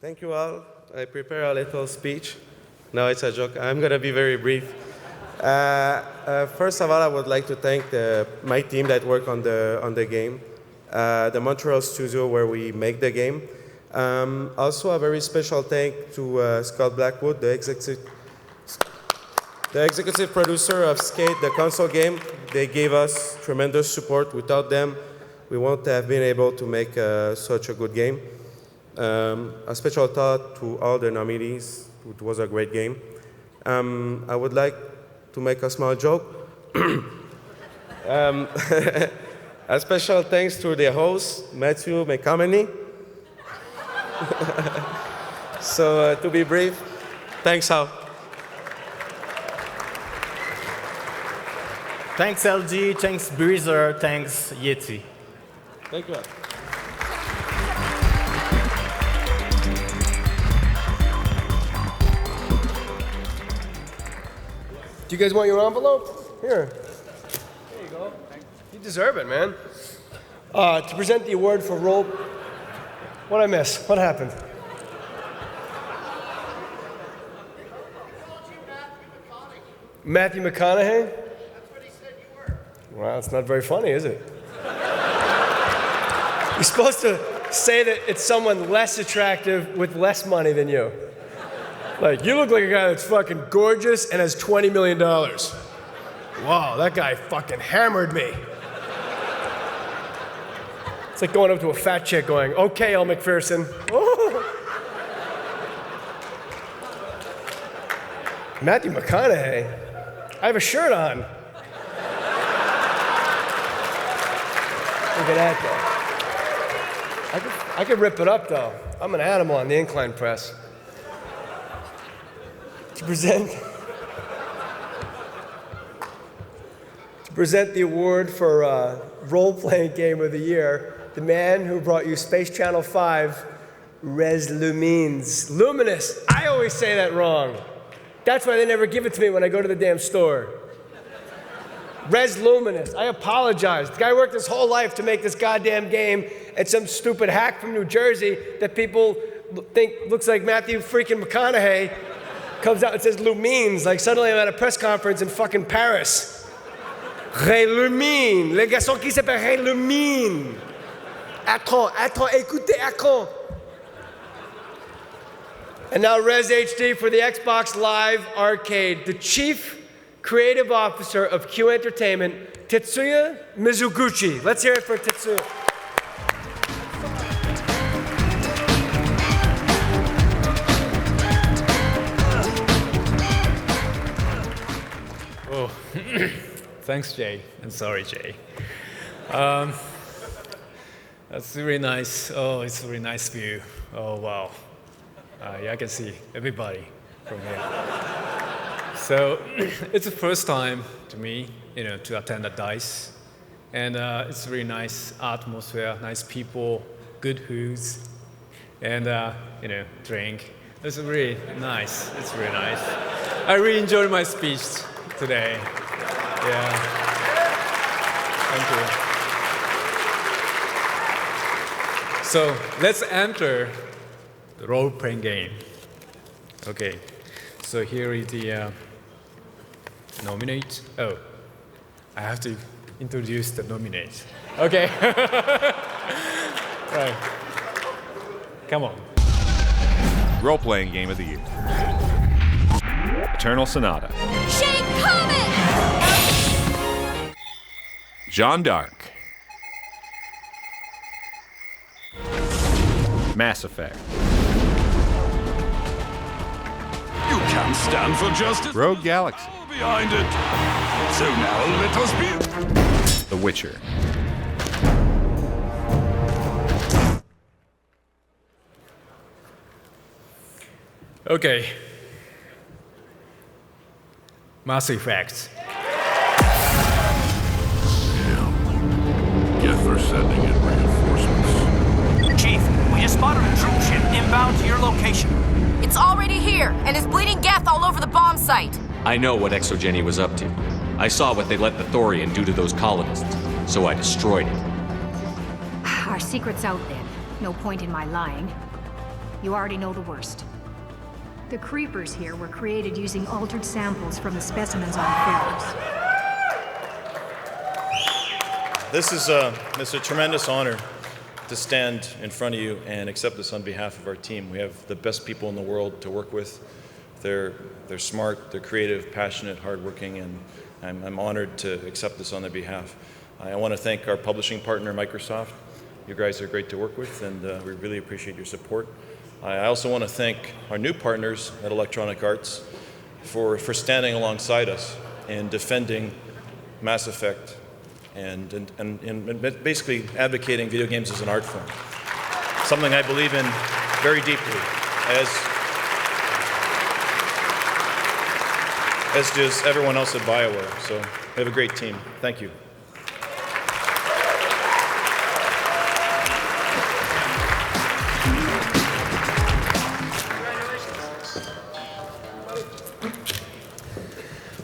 Thank you all. I prepared a little speech. No, it's a joke. I'm going to be very brief. First of all, I would like to thank my team that worked on the game, the Montreal studio where we make the game. Also, a very special thank to Scott Blackwood, the executive producer of Skate, the console game. They gave us tremendous support. Without them, we won't have been able to make such a good game. A special thought to all the nominees. It was a great game. I would like to make a small joke. A special thanks to the host, Matthew McComany. So to be brief, thanks all. Thanks LG, thanks Breezer, thanks Yeti. Thank you all. Do you guys want your envelope? Here. There you go. You deserve it, man. To present the award for role... What'd I miss? What happened? Matthew McConaughey? That's what he said you were. Well, it's not very funny, is it? You're supposed to say that it's someone less attractive with less money than you. Like, you look like a guy that's fucking gorgeous and has $20 million. Wow, that guy fucking hammered me. It's like going up to a fat chick going, okay, Elle McPherson. Matthew McConaughey? I have a shirt on. Look at that, though. I could rip it up, though. I'm an animal on the incline press. To present the award for role-playing game of the year, the man who brought you Space Channel 5, Res Lumines. Luminous. I always say that wrong. That's why they never give it to me when I go to the damn store. Res Luminous. I apologize. The guy worked his whole life to make this goddamn game, and some stupid hack from New Jersey that people think looks like Matthew freaking McConaughey comes out and says Lumines, like suddenly I'm at a press conference in fucking Paris. Ray Lumine, le garçon qui s'appelle Ray Lumine. Attends, écoutez, attends. And now Res HD for the Xbox Live Arcade. The Chief Creative Officer of Q Entertainment, Tetsuya Mizuguchi. Let's hear it for Tetsuya. Oh, thanks, Jay. I'm sorry, Jay. That's really nice. Oh, it's a really nice view. Oh, wow. Yeah, I can see everybody from here. So it's the first time to me, to attend a DICE. And it's really nice atmosphere, nice people, good foods, and, drink. It's really nice. It's really nice. I really enjoyed my speech today. Yeah. Thank you. So let's enter the role-playing game. Okay. So here is the nominate. Oh, I have to introduce the nominate. Okay. Right. Come on. Role-playing game of the year. Eternal Sonata. Jay Comet! Jeanne d'Arc. Mass Effect. You can't stand for justice. Rogue Galaxy. Behind it. So now let us be. The Witcher. Okay. Mass Effect. Guess they're sending in reinforcements. Chief, we just spotted a troop ship inbound to your location. It's already here, and is bleeding gas all over the bomb site. I know what Exogeny was up to. I saw what they let the Thorian do to those colonists, so I destroyed it. Our secret's out then. No point in my lying. You already know the worst. The creepers here were created using altered samples from the specimens on Ferris. It's a tremendous honor to stand in front of you and accept this on behalf of our team. We have the best people in the world to work with. They're smart, they're creative, passionate, hardworking, and I'm honored to accept this on their behalf. I want to thank our publishing partner, Microsoft. You guys are great to work with, and we really appreciate your support. I also want to thank our new partners at Electronic Arts for standing alongside us in defending Mass Effect and basically advocating video games as an art form. Something I believe in very deeply, as does everyone else at BioWare. So we have a great team. Thank you.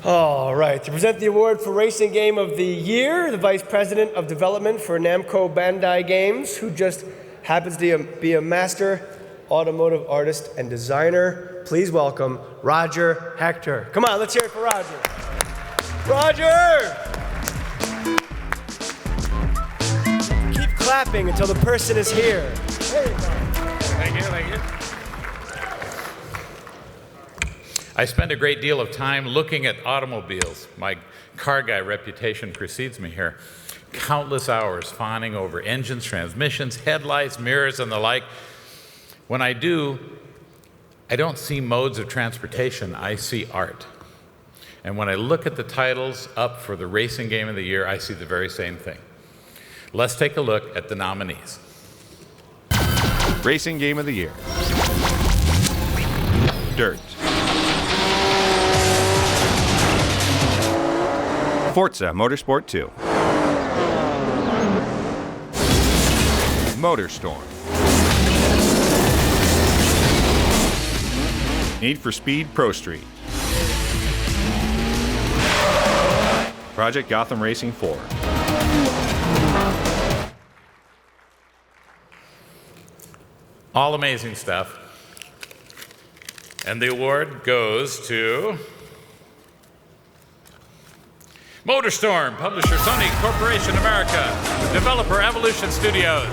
All right, to present the award for Racing Game of the Year, the Vice President of Development for Namco Bandai Games, who just happens to be a master automotive artist and designer, please welcome Roger Hector. Come on, let's hear it for Roger. Roger! Keep clapping until the person is here. There you go. Thank you, thank you. I spend a great deal of time looking at automobiles. My car guy reputation precedes me here. Countless hours fawning over engines, transmissions, headlights, mirrors, and the like. When I do, I don't see modes of transportation, I see art. And when I look at the titles up for the Racing Game of the Year, I see the very same thing. Let's take a look at the nominees. Racing Game of the Year. Dirt. Forza Motorsport 2. Motorstorm. Need for Speed Pro Street. Project Gotham Racing 4. All amazing stuff. And the award goes to Motorstorm, publisher Sony Corporation America, developer Evolution Studios.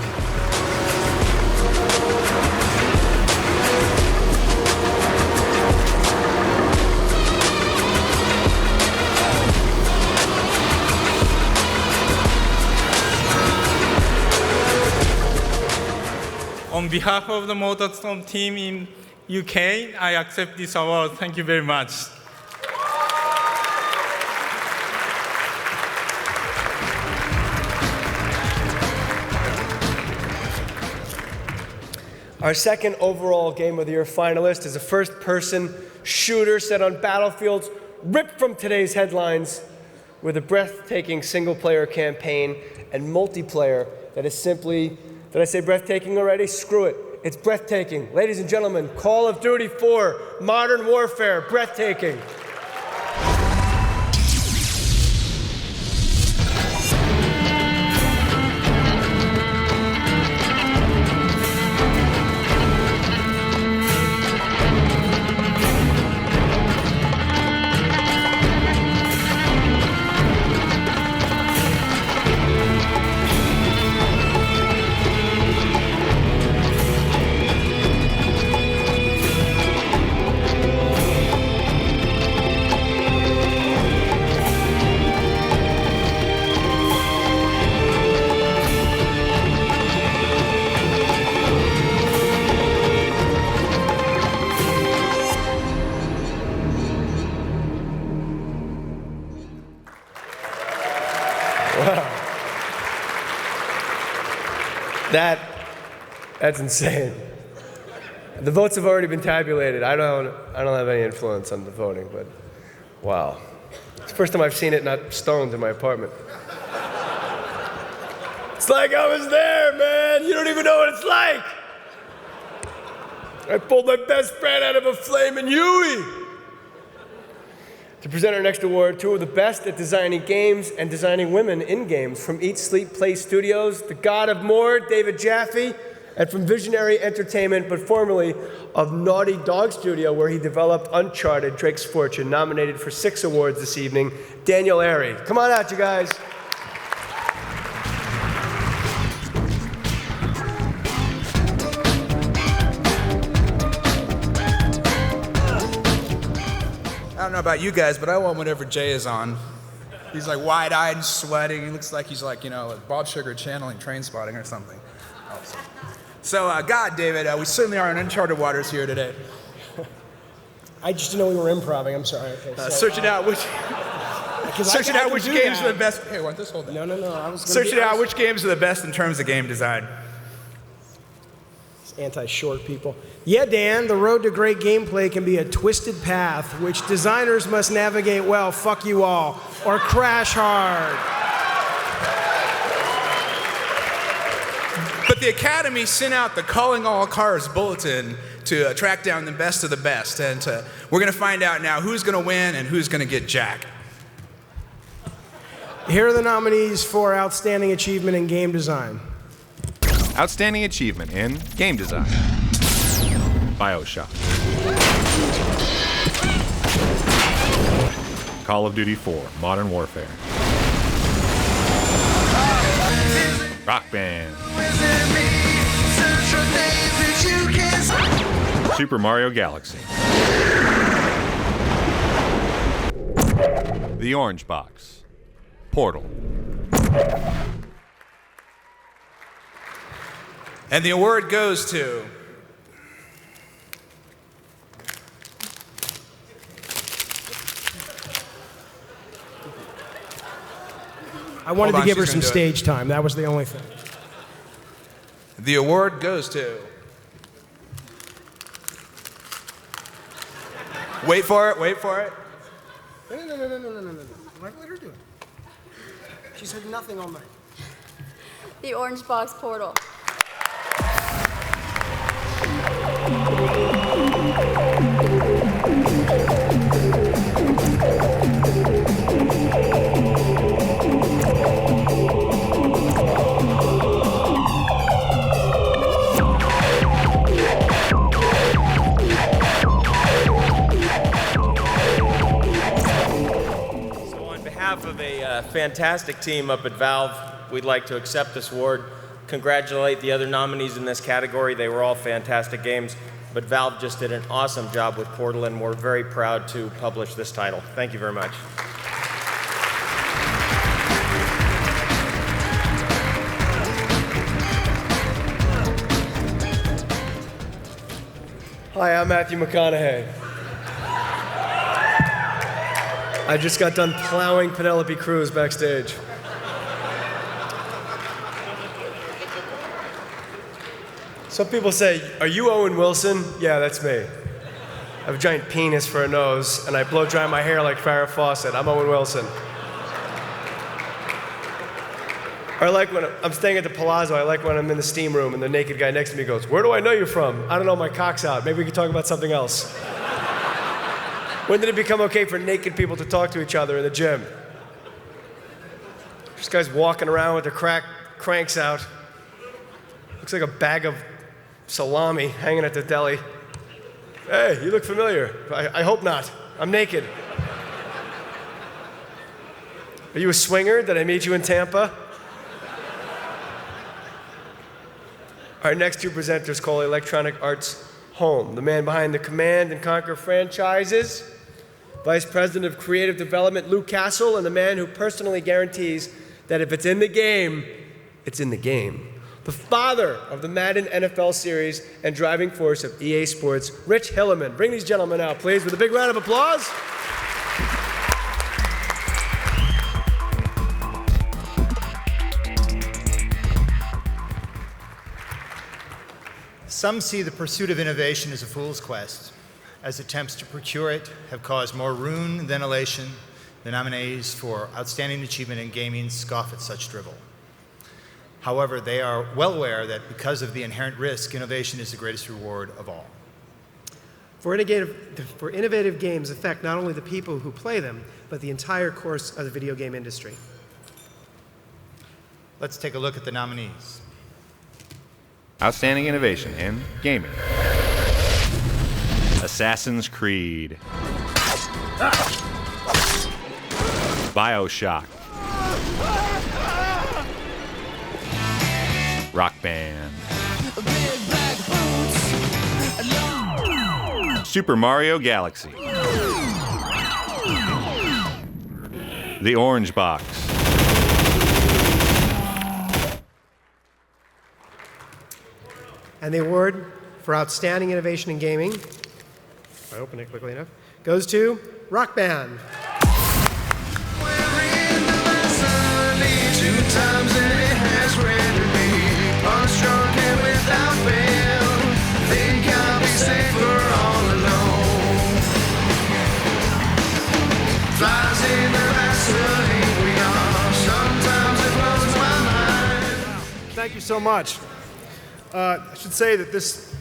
On behalf of the Motorstorm team in UK, I accept this award. Thank you very much. Our second overall Game of the Year finalist is a first-person shooter set on battlefields ripped from today's headlines with a breathtaking single-player campaign and multiplayer that is simply, did I say breathtaking already? Screw it. It's breathtaking. Ladies and gentlemen, Call of Duty 4, Modern Warfare, breathtaking. That's insane. The votes have already been tabulated. I don't have any influence on the voting, but wow. It's the first time I've seen it not stoned in my apartment. It's like I was there, man. You don't even know what it's like. I pulled my best friend out of a flaming Huey. To present our next award, two of the best at designing games and designing women in games from Eat, Sleep, Play Studios, the God of More, David Jaffe, and from Visionary Entertainment, but formerly of Naughty Dog Studio, where he developed Uncharted, Drake's Fortune, nominated for 6 awards this evening, Daniel Airy. Come on out, you guys. I don't know about you guys, but I want whatever Jay is on. He's like wide-eyed and sweating. He looks like he's like, like Bob Sugar channeling Trainspotting or something. Awesome. So, God, David, we certainly are in uncharted waters here today. I just didn't know we were improvising. I'm sorry. Okay, searching out which games are the best. Hey, want this? Hold on. No. I was searching out which games are the best in terms of game design. It's anti-short people. Yeah, Dan, the road to great gameplay can be a twisted path, which designers must navigate well. Fuck you all, or crash hard. But the Academy sent out the Calling All Cars bulletin to track down the best of the best, and we're going to find out now who's going to win and who's going to get jacked. Here are the nominees for Outstanding Achievement in Game Design. Outstanding Achievement in Game Design. BioShock. Call of Duty 4, Modern Warfare. Rock Band. Super Mario Galaxy. The Orange Box. Portal. And the award goes to I wanted Hold to on, give her she's some gonna do it. stage time. That was the only thing. The award goes to. Wait for it, wait for it. No. Let her do it. She's heard nothing all night. The Orange Box Portal. Of a fantastic team up at Valve, we'd like to accept this award, congratulate the other nominees in this category. They were all fantastic games, but Valve just did an awesome job with Portal, and we're very proud to publish this title. Thank you very much. Hi, I'm Matthew McConaughey. I just got done plowing Penelope Cruz backstage. Some people say, "Are you Owen Wilson?" Yeah, that's me. I have a giant penis for a nose, and I blow dry my hair like Farrah Fawcett. I'm Owen Wilson. Or I like when I'm staying at the Palazzo, I like when I'm in the steam room and the naked guy next to me goes, "Where do I know you from?" "I don't know, my cock's out. Maybe we can talk about something else." When did it become okay for naked people to talk to each other in the gym? This guy's walking around with the cranks out. Looks like a bag of salami hanging at the deli. Hey, you look familiar. I hope not. I'm naked. Are you a swinger? Did I meet you in Tampa? Our next two presenters call Electronic Arts home. The man behind the Command and Conquer franchises, Vice President of Creative Development, Lou Castle, and the man who personally guarantees that if it's in the game, it's in the game. The father of the Madden NFL series and driving force of EA Sports, Rich Hillerman. Bring these gentlemen out, please, with a big round of applause. Some see the pursuit of innovation as a fool's quest, as attempts to procure it have caused more ruin than elation. The nominees for Outstanding Achievement in Gaming scoff at such drivel. However, they are well aware that because of the inherent risk, innovation is the greatest reward of all. For innovative games affect not only the people who play them, but the entire course of the video game industry. Let's take a look at the nominees. Outstanding Innovation in Gaming. Assassin's Creed. BioShock. Rock Band. Super Mario Galaxy. The Orange Box. And the award for Outstanding Innovation in Gaming, if I open it quickly enough, goes to Rock Band. Thank you so much. I should say that this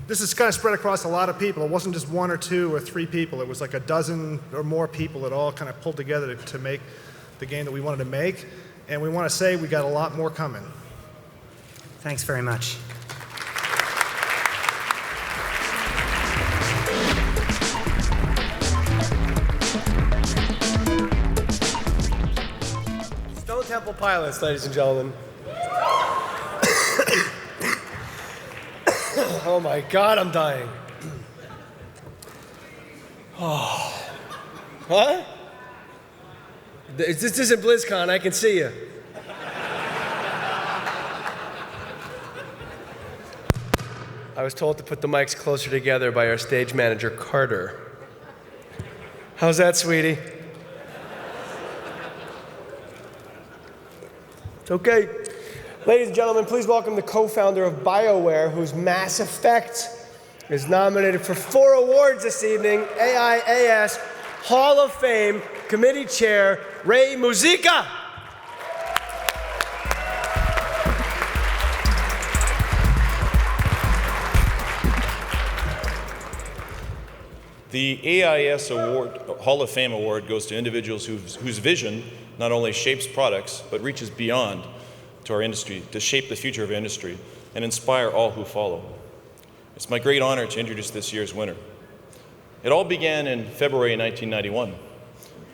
is kind of spread across a lot of people. It wasn't just one or two or three people. It was like a dozen or more people that all kind of pulled together to make the game that we wanted to make. And we want to say we got a lot more coming. Thanks very much. sample pilots, ladies and gentlemen. Oh my God, I'm dying. Oh. What? This isn't BlizzCon, I can see you. I was told to put the mics closer together by our stage manager, Carter. How's that, sweetie? It's okay. Ladies and gentlemen, please welcome the co-founder of BioWare, whose Mass Effect is nominated for 4 awards this evening, AIAS Hall of Fame Committee Chair, Ray Muzica. The AIS Award, Hall of Fame Award goes to individuals whose vision not only shapes products, but reaches beyond to our industry, to shape the future of our industry and inspire all who follow. It's my great honor to introduce this year's winner. It all began in February 1991,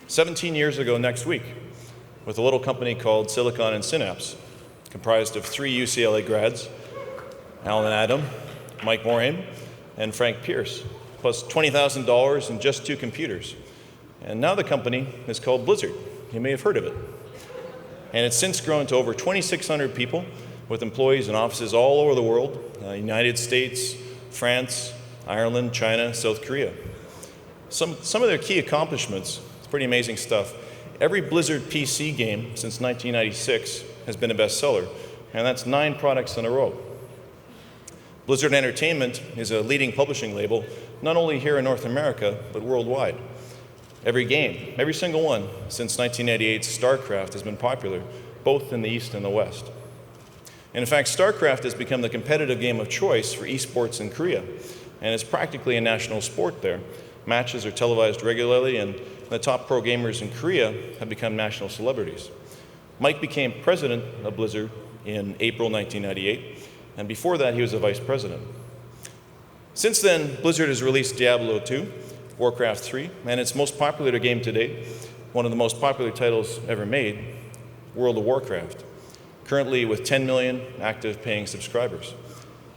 17 years ago next week, with a little company called Silicon and Synapse, comprised of 3 UCLA grads, Alan Adam, Mike Mohr, and Frank Pierce, plus $20,000 and just 2 computers. And now the company is called Blizzard. You may have heard of it. And it's since grown to over 2,600 people with employees in offices all over the world, United States, France, Ireland, China, South Korea. Some of their key accomplishments, it's pretty amazing stuff. Every Blizzard PC game since 1996 has been a bestseller, and that's 9 products in a row. Blizzard Entertainment is a leading publishing label, not only here in North America, but worldwide. Every game, every single one, since 1988's StarCraft has been popular, both in the East and the West. And in fact, StarCraft has become the competitive game of choice for esports in Korea, and it's practically a national sport there. Matches are televised regularly, and the top pro gamers in Korea have become national celebrities. Mike became president of Blizzard in April 1998, and before that, he was a vice president. Since then, Blizzard has released Diablo 2, Warcraft 3, and its most popular game to date, one of the most popular titles ever made, World of Warcraft, currently with 10 million active paying subscribers.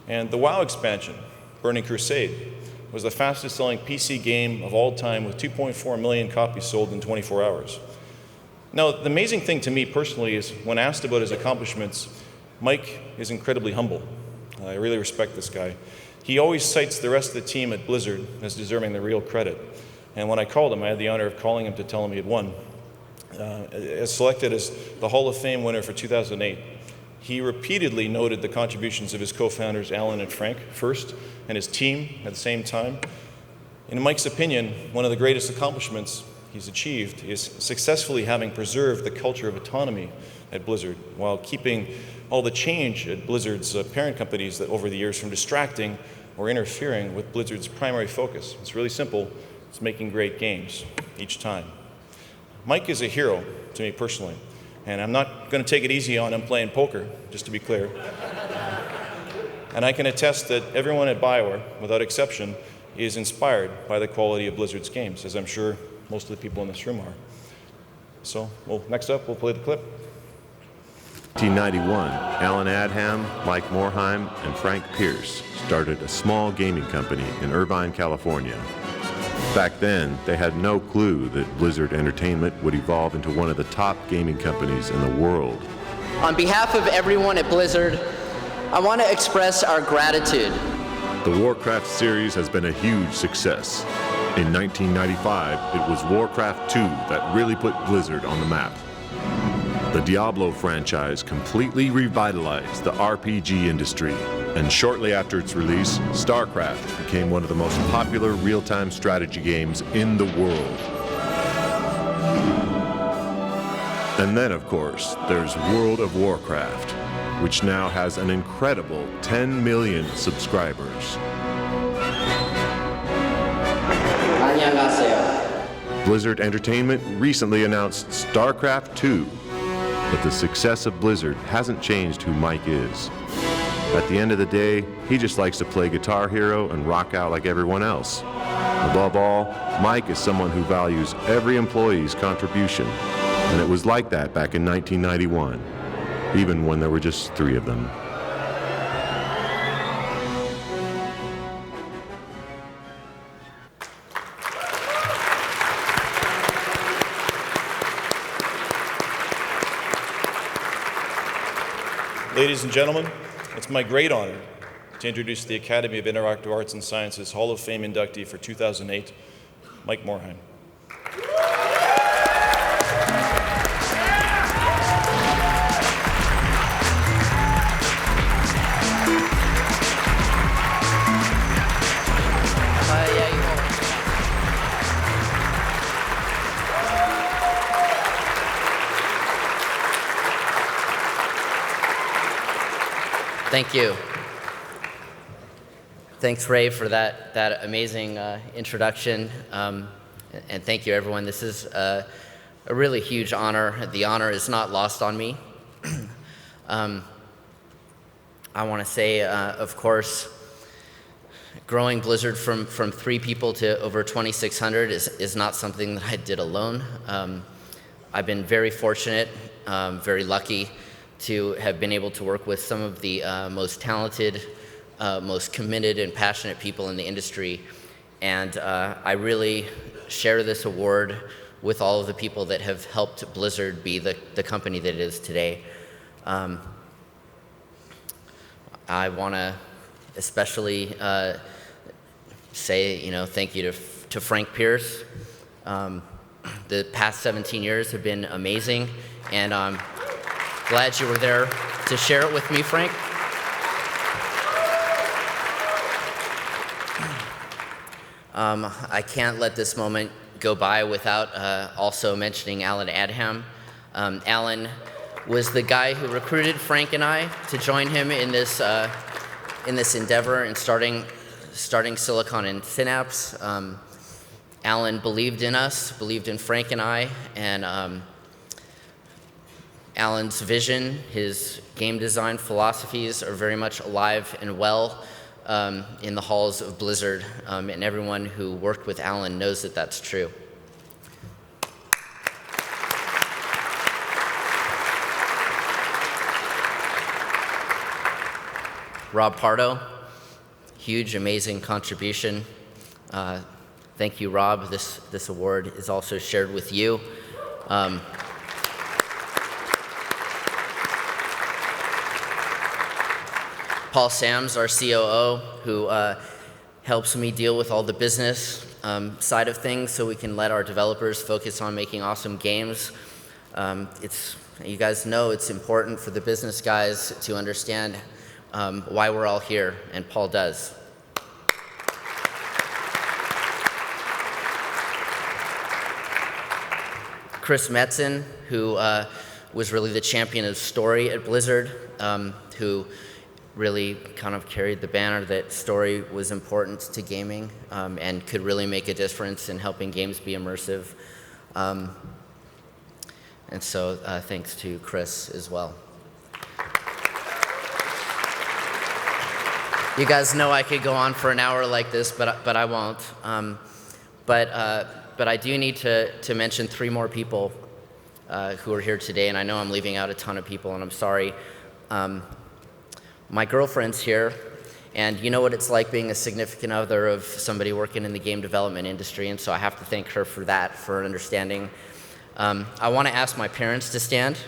And the WoW expansion, Burning Crusade, was the fastest selling PC game of all time with 2.4 million copies sold in 24 hours. Now, the amazing thing to me personally is when asked about his accomplishments, Mike is incredibly humble. I really respect this guy. He always cites the rest of the team at Blizzard as deserving the real credit. And when I called him, I had the honor of calling him to tell him he had won. As selected as the Hall of Fame winner for 2008, he repeatedly noted the contributions of his co-founders, Alan and Frank, first, and his team at the same time. In Mike's opinion, one of the greatest accomplishments he's achieved is successfully having preserved the culture of autonomy at Blizzard while keeping all the change at Blizzard's parent companies that over the years from distracting or interfering with Blizzard's primary focus. It's really simple. It's making great games each time. Mike is a hero to me personally, and I'm not going to take it easy on him playing poker, just to be clear. And I can attest that everyone at BioWare, without exception, is inspired by the quality of Blizzard's games, as I'm sure most of the people in this room are. So, well, next up, we'll play the clip. 1991, Alan Adham, Mike Morheim, and Frank Pierce started a small gaming company in Irvine, California. Back then, they had no clue that Blizzard Entertainment would evolve into one of the top gaming companies in the world. On behalf of everyone at Blizzard, I want to express our gratitude. The Warcraft series has been a huge success. In 1995, it was Warcraft 2 that really put Blizzard on the map. The Diablo franchise completely revitalized the RPG industry, and shortly after its release, StarCraft became one of the most popular real-time strategy games in the world. And then, of course, there's World of Warcraft, which now has an incredible 10 million subscribers. Blizzard Entertainment recently announced StarCraft 2, but the success of Blizzard hasn't changed who Mike is. At the end of the day, he just likes to play Guitar Hero and rock out like everyone else. Above all, Mike is someone who values every employee's contribution, And it was like that back in 1991, even when there were just 3 of them. Ladies and gentlemen, it's my great honor to introduce the Academy of Interactive Arts and Sciences Hall of Fame inductee for 2008, Mike Morheim. Thank you. Thanks, Ray, for that amazing introduction. And thank you, everyone. This is a really huge honor. The honor is not lost on me. I want to say, of course, growing Blizzard from 3 people to over 2,600 is not something that I did alone. I've been very fortunate, very lucky to have been able to work with some of the most talented, most committed and passionate people in the industry. And I really share this award with all of the people that have helped Blizzard be the company that it is today. I want to especially say, thank you to Frank Pierce. The past 17 years have been amazing, and I'm glad you were there to share it with me, Frank. I can't let this moment go by without also mentioning Alan Adham. Alan was the guy who recruited Frank and I to join him in this endeavor and starting Silicon and Synapse. Alan believed in us, believed in Frank and I, and Alan's vision, his game design philosophies are very much alive and well in the halls of Blizzard, and everyone who worked with Alan knows that that's true. Rob Pardo, huge, amazing contribution. Thank you, Rob. This award is also shared with you. Paul Sams, our COO, who helps me deal with all the business side of things so we can let our developers focus on making awesome games. You guys know it's important for the business guys to understand why we're all here, and Paul does. Chris Metzen, who was really the champion of story at Blizzard, who really kind of carried the banner that story was important to gaming and could really make a difference in helping games be immersive. And so thanks to Chris as well. You guys know I could go on for an hour like this, but I won't. But I do need to mention 3 more people who are here today, and I know I'm leaving out a ton of people, and I'm sorry. My girlfriend's here, and you know what it's like being a significant other of somebody working in the game development industry, and so I have to thank her for that, for understanding. I want to ask my parents to stand.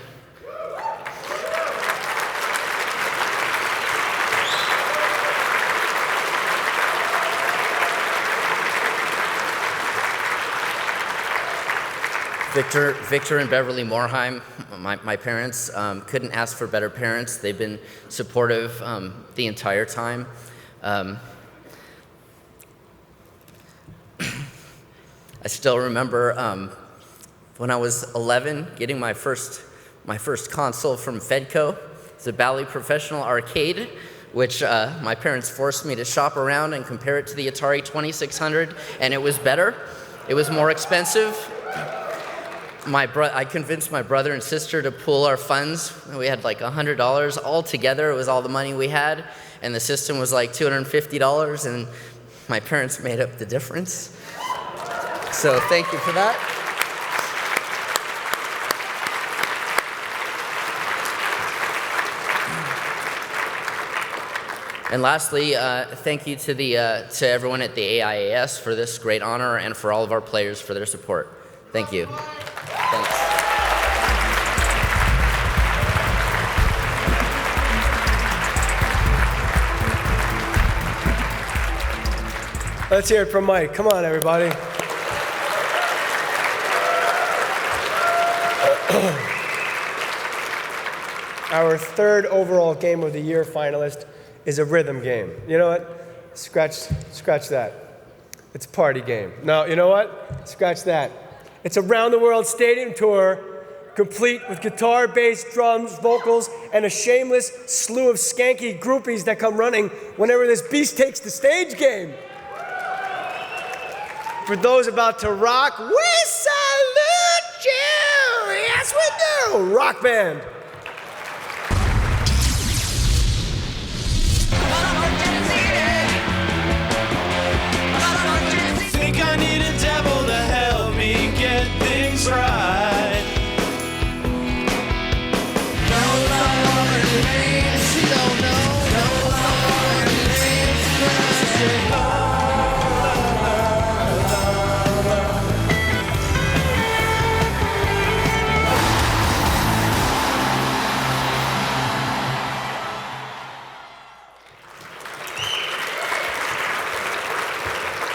Victor and Beverly Morheim, my parents, couldn't ask for better parents. They've been supportive the entire time. I still remember when I was 11 getting my first console from Fedco. It's a Bally Professional Arcade, which my parents forced me to shop around and compare it to the Atari 2600, and it was better. It was more expensive. I convinced my brother and sister to pool our funds. We had like $100 all together. It was all the money we had, and the system was like $250, and my parents made up the difference. So thank you for that. And lastly, thank you to everyone at the AIAS for this great honor and for all of our players for their support. Thank you. Thanks. Let's hear it from Mike. Come on, everybody. Our third overall Game of the Year finalist is a rhythm game. You know what? Scratch that. It's a party game. No, you know what? Scratch that. It's a round-the-world stadium tour, complete with guitar, bass, drums, vocals, and a shameless slew of skanky groupies that come running whenever this beast takes the stage game. For those about to rock, we salute you! Yes, we do! Rock band. Think I need a devil to help me get things right. No longer names, you don't know. No longer names,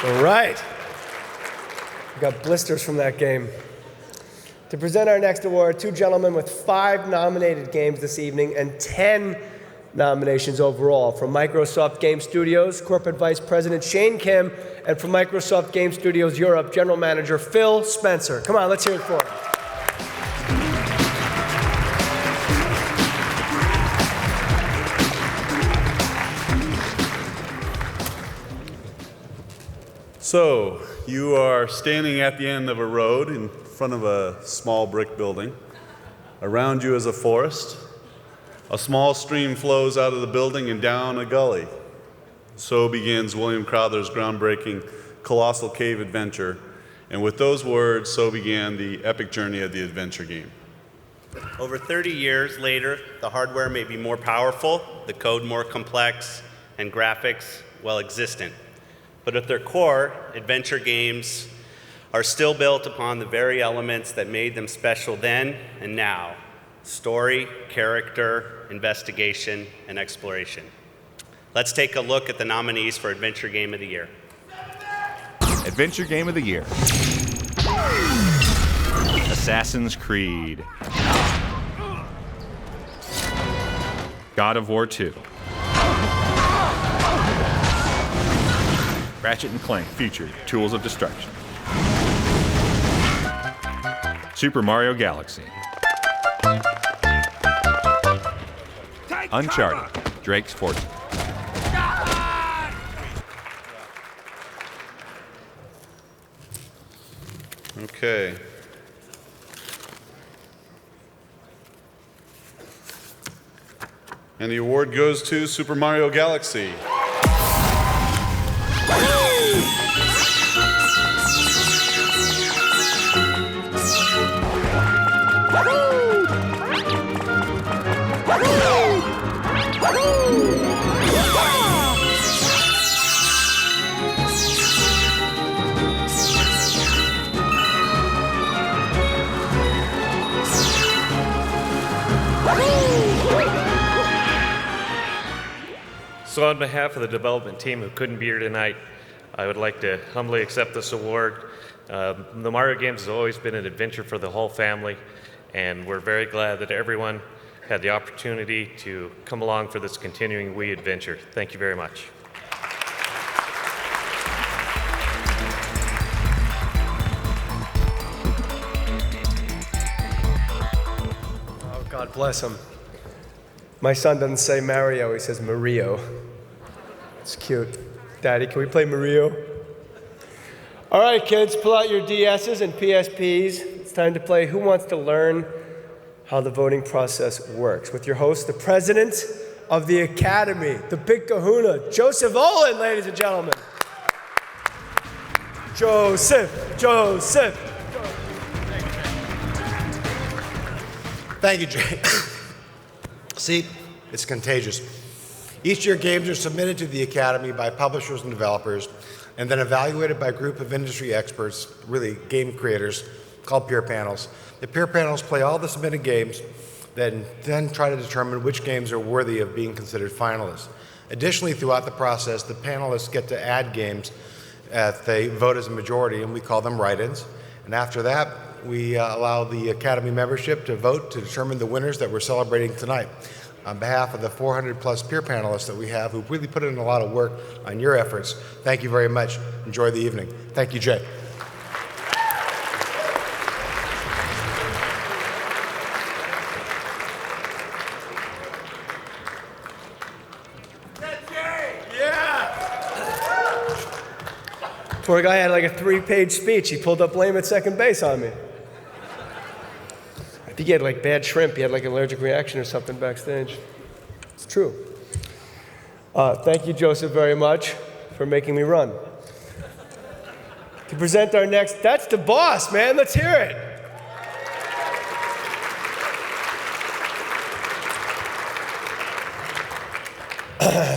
All right. We got blisters from that game. To present our next award, two gentlemen with 5 nominated games this evening and 10 nominations overall. From Microsoft Game Studios, Corporate Vice President Shane Kim, and from Microsoft Game Studios Europe, General Manager Phil Spencer. Come on, let's hear it for him. So, you are standing at the end of a road in front of a small brick building. Around you is a forest. A small stream flows out of the building and down a gully. So begins William Crowther's groundbreaking Colossal Cave adventure. And with those words, so began the epic journey of the adventure game. Over 30 years later, the hardware may be more powerful, the code more complex, and graphics, well, existent. But at their core, adventure games are still built upon the very elements that made them special then and now: story, character, investigation, and exploration. Let's take a look at the nominees for Adventure Game of the Year. Adventure Game of the Year. Assassin's Creed. God of War 2. Ratchet & Clank Future Tools of Destruction. Super Mario Galaxy. Uncharted Drake's Fortune. Okay. And the award goes to Super Mario Galaxy. So on behalf of the development team who couldn't be here tonight, I would like to humbly accept this award. The Mario games has always been an adventure for the whole family, and we're very glad that everyone had the opportunity to come along for this continuing Wii adventure. Thank you very much. Oh, God bless him. My son doesn't say Mario, he says Mario. It's cute. Daddy, can we play Mario? All right, kids, pull out your DSs and PSPs. It's time to play Who Wants to Learn How the Voting Process Works with your host, the president of the Academy, the big kahuna, Joseph Olin, ladies and gentlemen. Joseph. Thank you, Jay. See, it's contagious. Each year, games are submitted to the Academy by publishers and developers, and then evaluated by a group of industry experts, really game creators, called peer panels. The peer panels play all the submitted games, then try to determine which games are worthy of being considered finalists. Additionally, throughout the process, the panelists get to add games if they vote as a majority, and we call them write-ins. And after that, we allow the Academy membership to vote to determine the winners that we're celebrating tonight. On behalf of the 400 plus peer panelists that we have who've really put in a lot of work on your efforts, thank you very much. Enjoy the evening. Thank you, Jay. Poor guy had like a 3-page speech. He pulled up lame at second base on me. I think he had like bad shrimp. He had like an allergic reaction or something backstage. It's true. Thank you, Joseph, very much for making me run. To present our next, that's the boss, man. Let's hear it.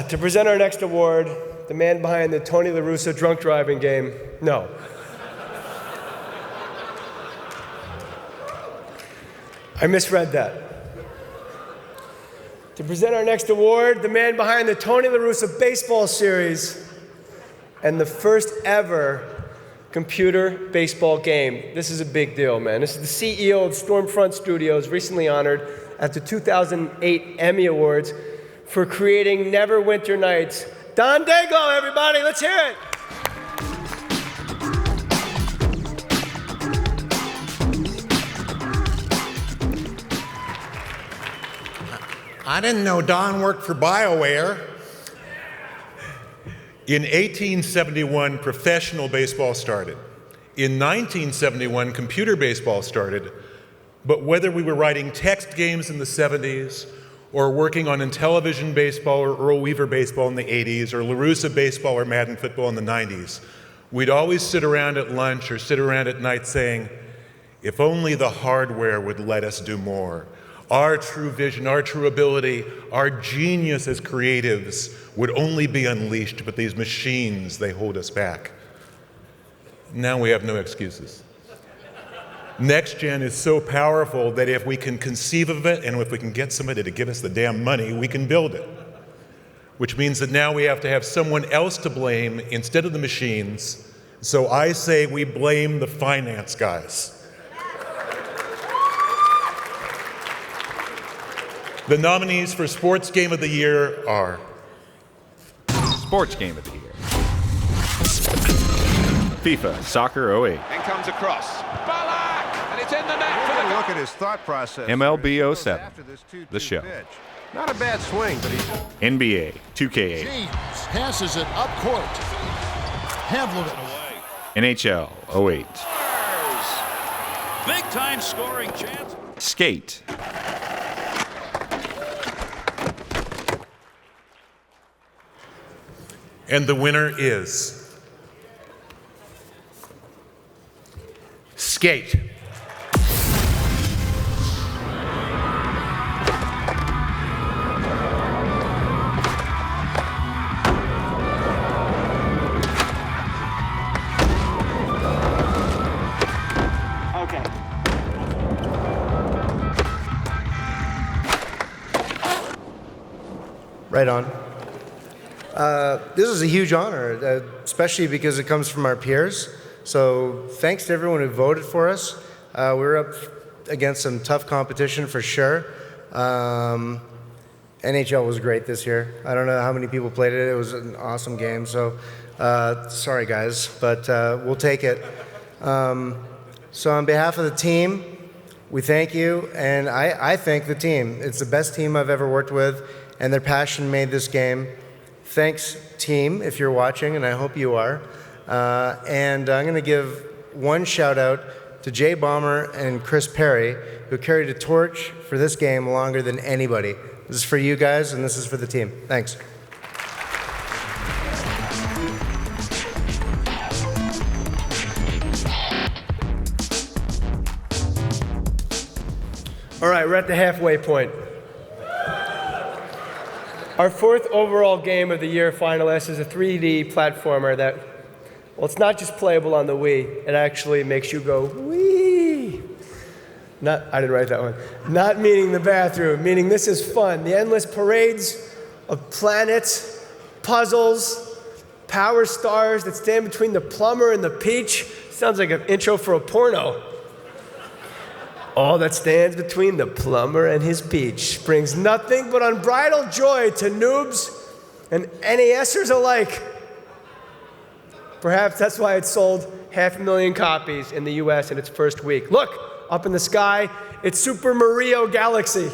To present our next award, the man behind the Tony La Russa drunk driving game. No. I misread that. To present our next award, the man behind the Tony La Russa baseball series and the first ever computer baseball game. This is a big deal, man. This is the CEO of Stormfront Studios, recently honored at the 2008 Emmy Awards for creating Neverwinter Nights. Don Dayglow, everybody, let's hear it. I didn't know Don worked for BioWare. In 1871, professional baseball started. In 1971, computer baseball started. But whether we were writing text games in the 70s, or working on Intellivision baseball or Earl Weaver baseball in the 80s, or La Russa baseball or Madden football in the 90s, we'd always sit around at lunch or sit around at night saying, if only the hardware would let us do more. Our true vision, our true ability, our genius as creatives would only be unleashed, but these machines, they hold us back. Now we have no excuses. Next Gen is so powerful that if we can conceive of it and if we can get somebody to give us the damn money, we can build it. Which means that now we have to have someone else to blame instead of the machines. So I say we blame the finance guys. The nominees for Sports Game of the Year are Sports Game of the Year, FIFA Soccer 08, And comes across. And it's in the net for the look at his thought process. MLB 07, The Show, Not a bad swing, but he's NBA 2K8, James passes it up court. Handled it away. NHL 08, Big time scoring chance. Skate, and the winner is Skate. Right on. This is a huge honor, especially because it comes from our peers. So thanks to everyone who voted for us. We're up against some tough competition for sure. NHL was great this year. I don't know how many people played it. It was an awesome game. So sorry, guys, but we'll take it. So on behalf of the team, we thank you, and I thank the team. It's the best team I've ever worked with, and their passion made this game. Thanks, team, if you're watching, and I hope you are. And I'm going to give one shout out to Jay Mohr and Chris Perry, who carried a torch for this game longer than anybody. This is for you guys, and this is for the team. Thanks. All right, we're at the halfway point. Our fourth overall game of the year finalist is a 3D platformer that, well, it's not just playable on the Wii. It actually makes you go, wee. I didn't write that one. Not meaning the bathroom, meaning this is fun. The endless parades of planets, puzzles, power stars that stand between the plumber and the peach. Sounds like an intro for a porno. All that stands between the plumber and his peach brings nothing but unbridled joy to noobs and NESers alike. Perhaps that's why it sold 500,000 copies in the US in its first week. Look, up in the sky, it's Super Mario Galaxy.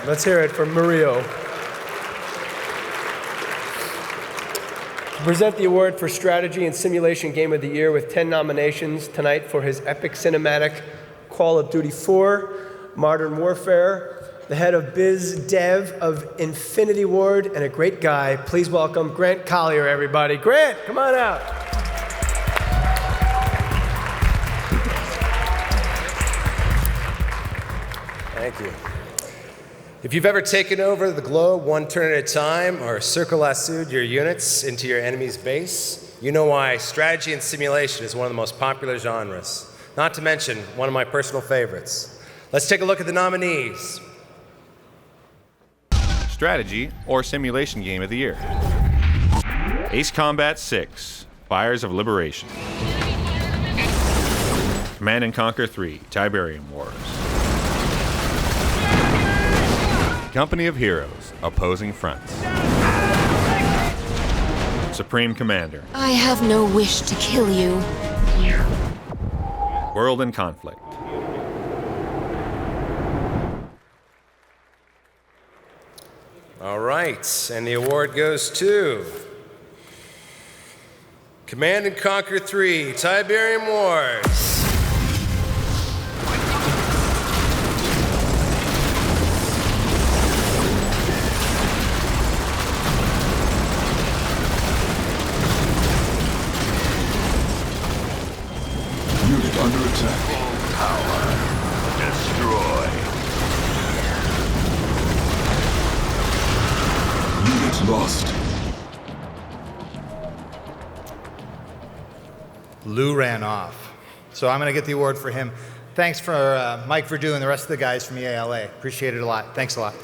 Let's hear it from Mario. To present the award for Strategy and Simulation Game of the Year with 10 nominations tonight for his epic cinematic Call of Duty 4, Modern Warfare, the head of Biz Dev of Infinity Ward, and a great guy. Please welcome Grant Collier, everybody. Grant, come on out. Thank you. If you've ever taken over the globe one turn at a time or circle lassoed your units into your enemy's base, you know why strategy and simulation is one of the most popular genres. Not to mention one of my personal favorites. Let's take a look at the nominees. Strategy or Simulation Game of the Year. Ace Combat 6, Fires of Liberation. Command & Conquer 3, Tiberium Wars. Company of Heroes, Opposing Fronts. Supreme Commander. I have no wish to kill you. World in Conflict. All right, and the award goes to Command & Conquer 3, Tiberium Wars. Under attack. Full power. Destroy. Unit lost. Lou ran off. So I'm going to get the award for him. Thanks for Mike Verdu and the rest of the guys from EALA. Appreciate it a lot. Thanks a lot.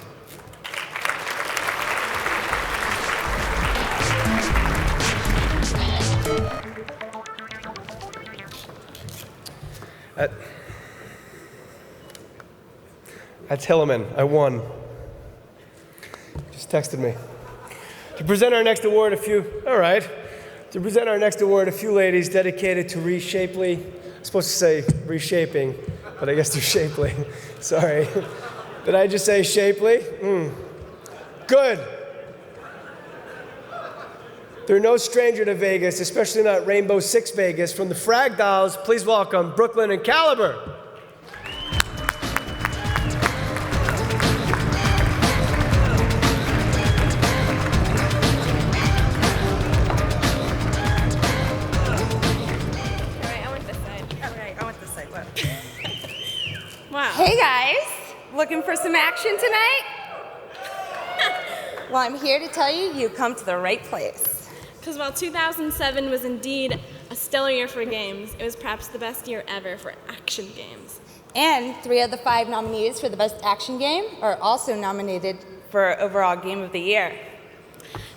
That's Hilliman. I won. Just texted me. To present our next award, a few ladies dedicated to reshapely. I'm supposed to say reshaping, but I guess they're shapely. Sorry. Did I just say shapely? Good. They're no stranger to Vegas, especially not Rainbow Six Vegas. From the Frag Dolls, please welcome Brooklyn and Caliber. Wow. Hey guys, looking for some action tonight? Well, I'm here to tell you, you come to the right place. Because while 2007 was indeed a stellar year for games, it was perhaps the best year ever for action games. And 3 of the 5 nominees for the best action game are also nominated for overall game of the year.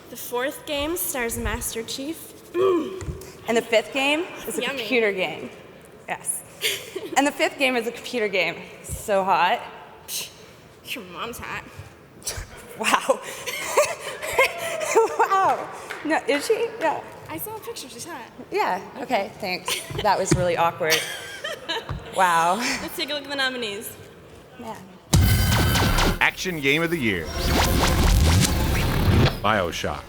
The 4th game stars Master Chief. And the 5th game is a Yummy. computer game. Yes. And the 5th game is a computer game. So hot. Your mom's hot. Wow. Wow. No, is she? Yeah. I saw a picture, she's hot. Yeah, okay, thanks. That was really awkward. Wow. Let's take a look at the nominees. Yeah. Action Game of the Year. BioShock.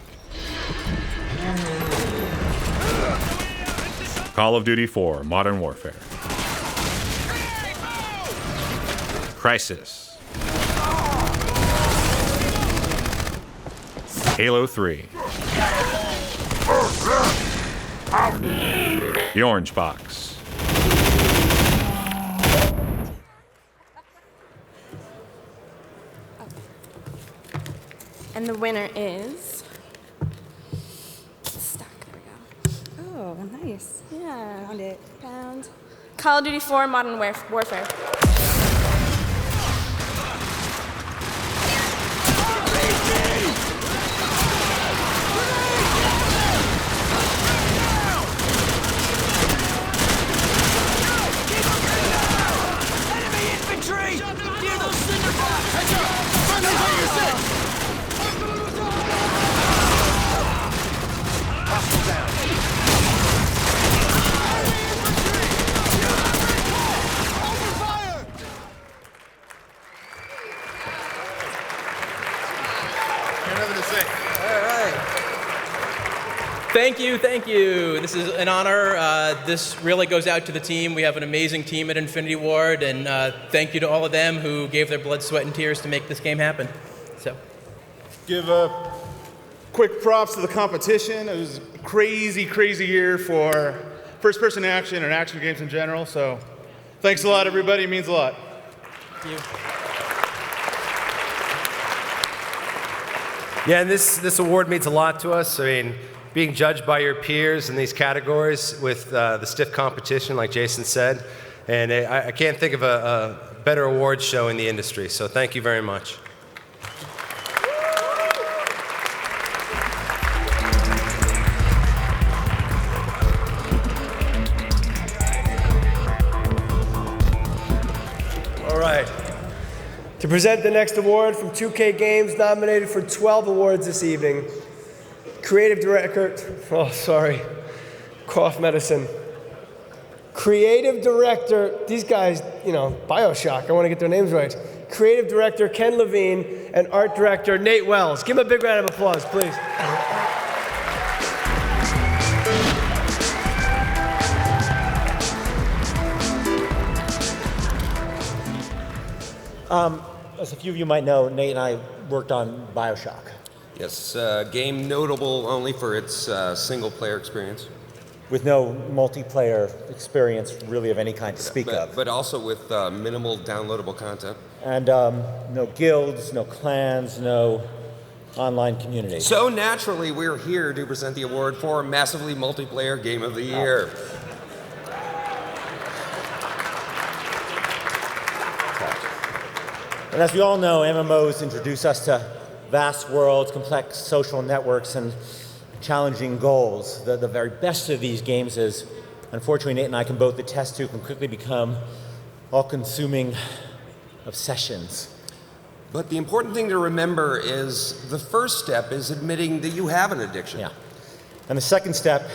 Call of Duty 4 Modern Warfare. Crysis. Halo 3. The Orange Box. And the winner is stuck. There we go. Oh, nice. Yeah. Found it. Found. Call of Duty 4 Modern Warfare. Thank you, thank you. This is an honor. This really goes out to the team. We have an amazing team at Infinity Ward, and thank you to all of them who gave their blood, sweat, and tears to make this game happen. So, give quick props to the competition. It was a crazy, crazy year for first-person action and action games in general. So, thanks a lot, everybody. It means a lot. thank you. Yeah, and this award means a lot to us. I mean, being judged by your peers in these categories with the stiff competition, like Jason said, and I can't think of a better award show in the industry. So thank you very much. All right. To present the next award from 2K Games, nominated for 12 awards this evening, Creative Director, cough medicine. Creative Director, these guys, BioShock, I want to get their names right. Creative Director Ken Levine and Art Director Nate Wells. Give them a big round of applause, please. As a few of you might know, Nate and I worked on BioShock. Yes, game notable only for its single-player experience. With no multiplayer experience really of any kind to speak of. But also with minimal downloadable content. And no guilds, no clans, no online community. So naturally, we're here to present the award for Massively Multiplayer Game of the Year. And as we all know, MMOs introduce us to vast worlds, complex social networks, and challenging goals. The very best of these games is, unfortunately, Nate and I can both attest to, can quickly become all-consuming obsessions. But the important thing to remember is the first step is admitting that you have an addiction. Yeah. And the second step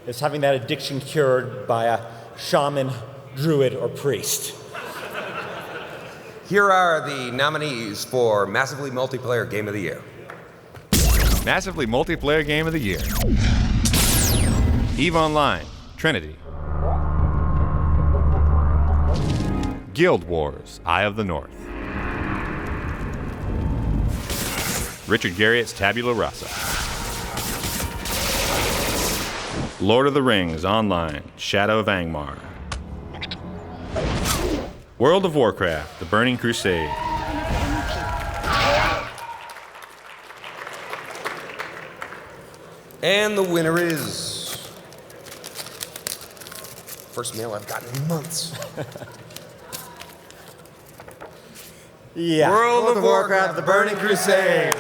is having that addiction cured by a shaman, druid, or priest. Here are the nominees for Massively Multiplayer Game of the Year. Massively Multiplayer Game of the Year. EVE Online, Trinity. Guild Wars, Eye of the North. Richard Garriott's Tabula Rasa. Lord of the Rings Online, Shadow of Angmar. World of Warcraft, The Burning Crusade. And the winner is... first mail I've gotten in months. Yeah. World of Warcraft, The Burning Crusade.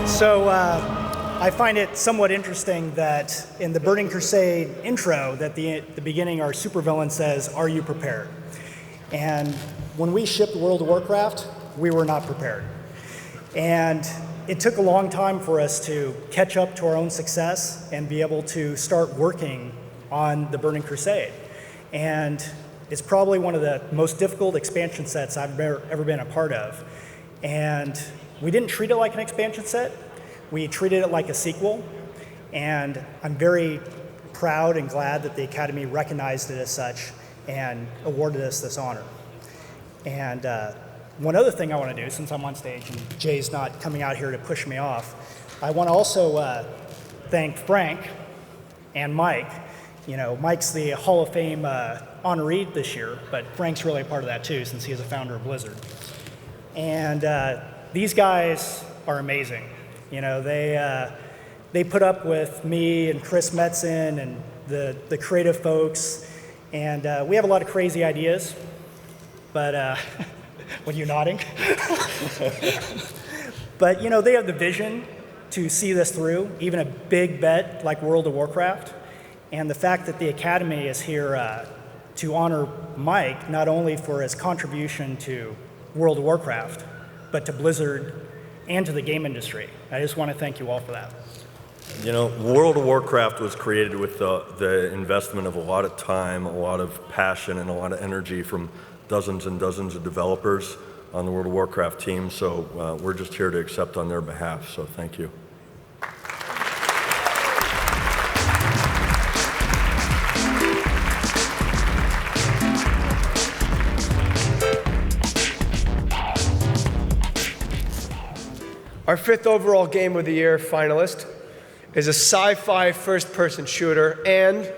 So, I find it somewhat interesting that in the Burning Crusade intro, that the beginning, our supervillain says, "Are you prepared?" And when we shipped World of Warcraft, we were not prepared. And it took a long time for us to catch up to our own success and be able to start working on the Burning Crusade. And it's probably one of the most difficult expansion sets I've ever been a part of. And we didn't treat it like an expansion set. We treated it like a sequel, and I'm very proud and glad that the Academy recognized it as such and awarded us this honor. And one other thing I want to do, since I'm on stage and Jay's not coming out here to push me off, I want to also thank Frank and Mike. You know, Mike's the Hall of Fame honoree this year, but Frank's really a part of that too, since he is a founder of Blizzard. And these guys are amazing. You know, they put up with me and Chris Metzen and the creative folks, and we have a lot of crazy ideas, but what are you nodding? But you know, they have the vision to see this through, even a big bet like World of Warcraft, and the fact that the Academy is here to honor Mike, not only for his contribution to World of Warcraft, but to Blizzard and to the game industry. I just want to thank you all for that. You know, World of Warcraft was created with the investment of a lot of time, a lot of passion, and a lot of energy from dozens and dozens of developers on the World of Warcraft team. So we're just here to accept on their behalf. So thank you. Our 5th overall Game of the Year finalist is a sci-fi first-person shooter and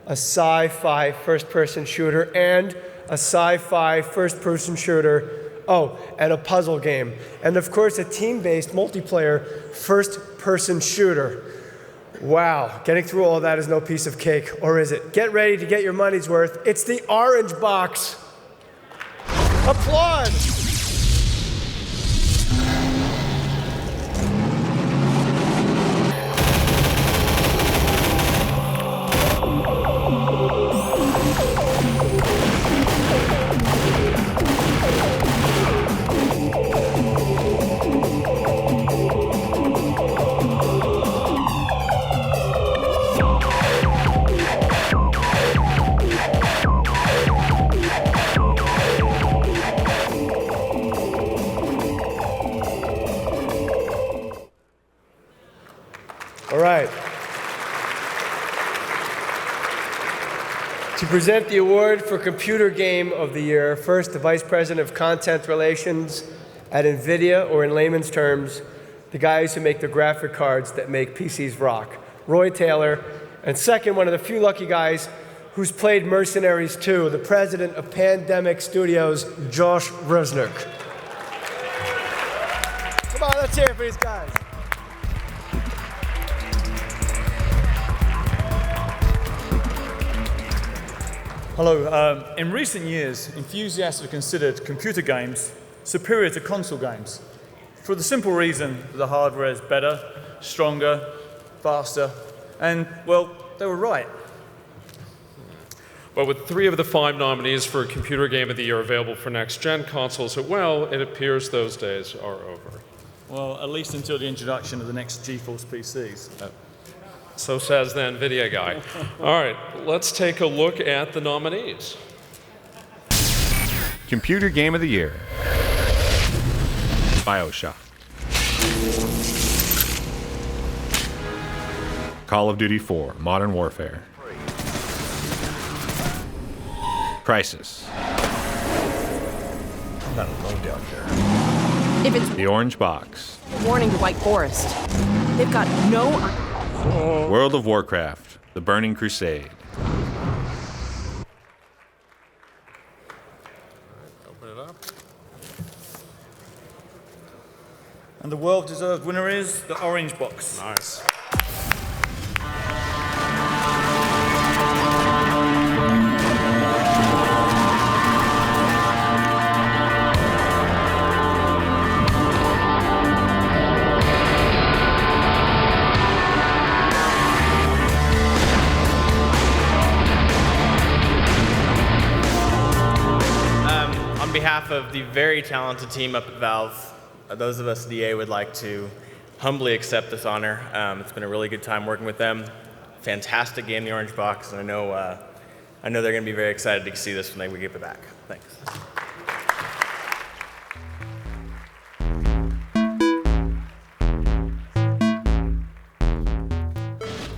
a sci-fi first-person shooter and a sci-fi first-person shooter, oh, and a puzzle game. And of course, a team-based multiplayer first-person shooter. Wow, getting through all of that is no piece of cake, or is it? Get ready to get your money's worth. It's the Orange Box. Applaud! All right. To present the award for Computer Game of the Year, first the Vice President of Content Relations at NVIDIA, or in layman's terms, the guys who make the graphic cards that make PCs rock, Roy Taylor. And second, one of the few lucky guys who's played Mercenaries 2, the President of Pandemic Studios, Josh Resnick. Come on, let's hear it for these guys. Hello. In recent years, enthusiasts have considered computer games superior to console games for the simple reason that the hardware is better, stronger, faster, and, well, they were right. But with 3 of the 5 nominees for Computer Game of the Year available for next-gen consoles, well, it appears those days are over. Well, at least until the introduction of the next GeForce PCs. So says the NVIDIA guy. All right, let's take a look at the nominees. Computer Game of the Year. BioShock. Call of Duty 4, Modern Warfare. Crisis. I'm not alone down here. If it's The Orange Box. warning to White Forest, they've got no... World of Warcraft, The Burning Crusade. Open it up. And the well-deserved winner is the Orange Box. Nice. of the very talented team up at Valve, those of us at EA would like to humbly accept this honor. It's been a really good time working with them. Fantastic game, the Orange Box, and I know they're going to be very excited to see this when we give it back. Thanks.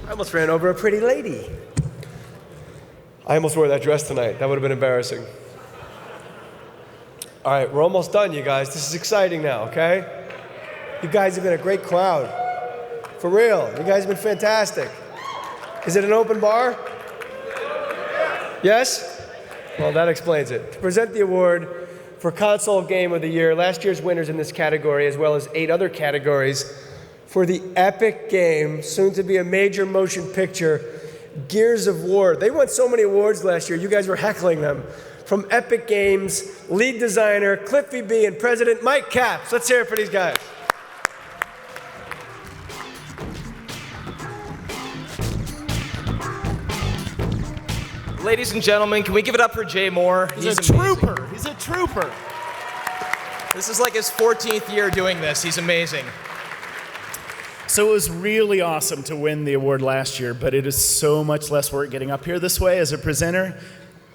I almost ran over a pretty lady. I almost wore that dress tonight. That would have been embarrassing. All right, we're almost done, you guys. This is exciting now, okay? You guys have been a great crowd. For real, you guys have been fantastic. Is it an open bar? Yes? Well, that explains it. To present the award for Console Game of the Year, last year's winners in this category, as well as 8 other categories, for the epic game, soon to be a major motion picture, Gears of War. They won so many awards last year, you guys were heckling them. From Epic Games, lead designer Cliffy B and president Mike Capps. Let's hear it for these guys. Ladies and gentlemen, can we give it up for Jay Mohr? He's a trooper. He's a trooper. This is like his 14th year doing this. He's amazing. So it was really awesome to win the award last year, but it is so much less work getting up here this way as a presenter.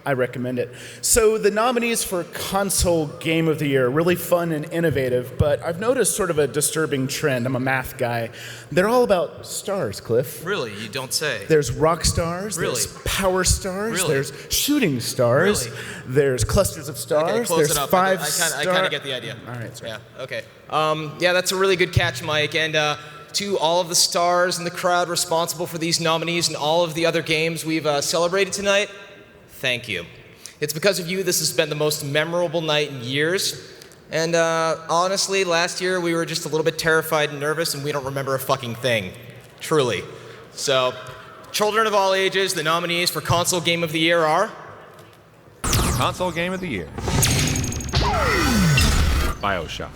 I recommend it. So the nominees for Console Game of the Year, really fun and innovative, but I've noticed sort of a disturbing trend. I'm a math guy. They're all about stars, Cliff. Really? You don't say. There's rock stars, Really? there's power stars, Really? there's shooting stars, Really? there's clusters of stars, Okay, close there's it up. 5 I kind of get the idea. All right, sorry. Yeah, okay. Yeah, that's a really good catch, Mike. And to all of the stars in the crowd responsible for these nominees and all of the other games we've celebrated tonight, thank you. It's because of you this has been the most memorable night in years. And honestly, last year we were just a little bit terrified and nervous and we don't remember a fucking thing. Truly. So, children of all ages, the nominees for Console Game of the Year are... Console Game of the Year. BioShock.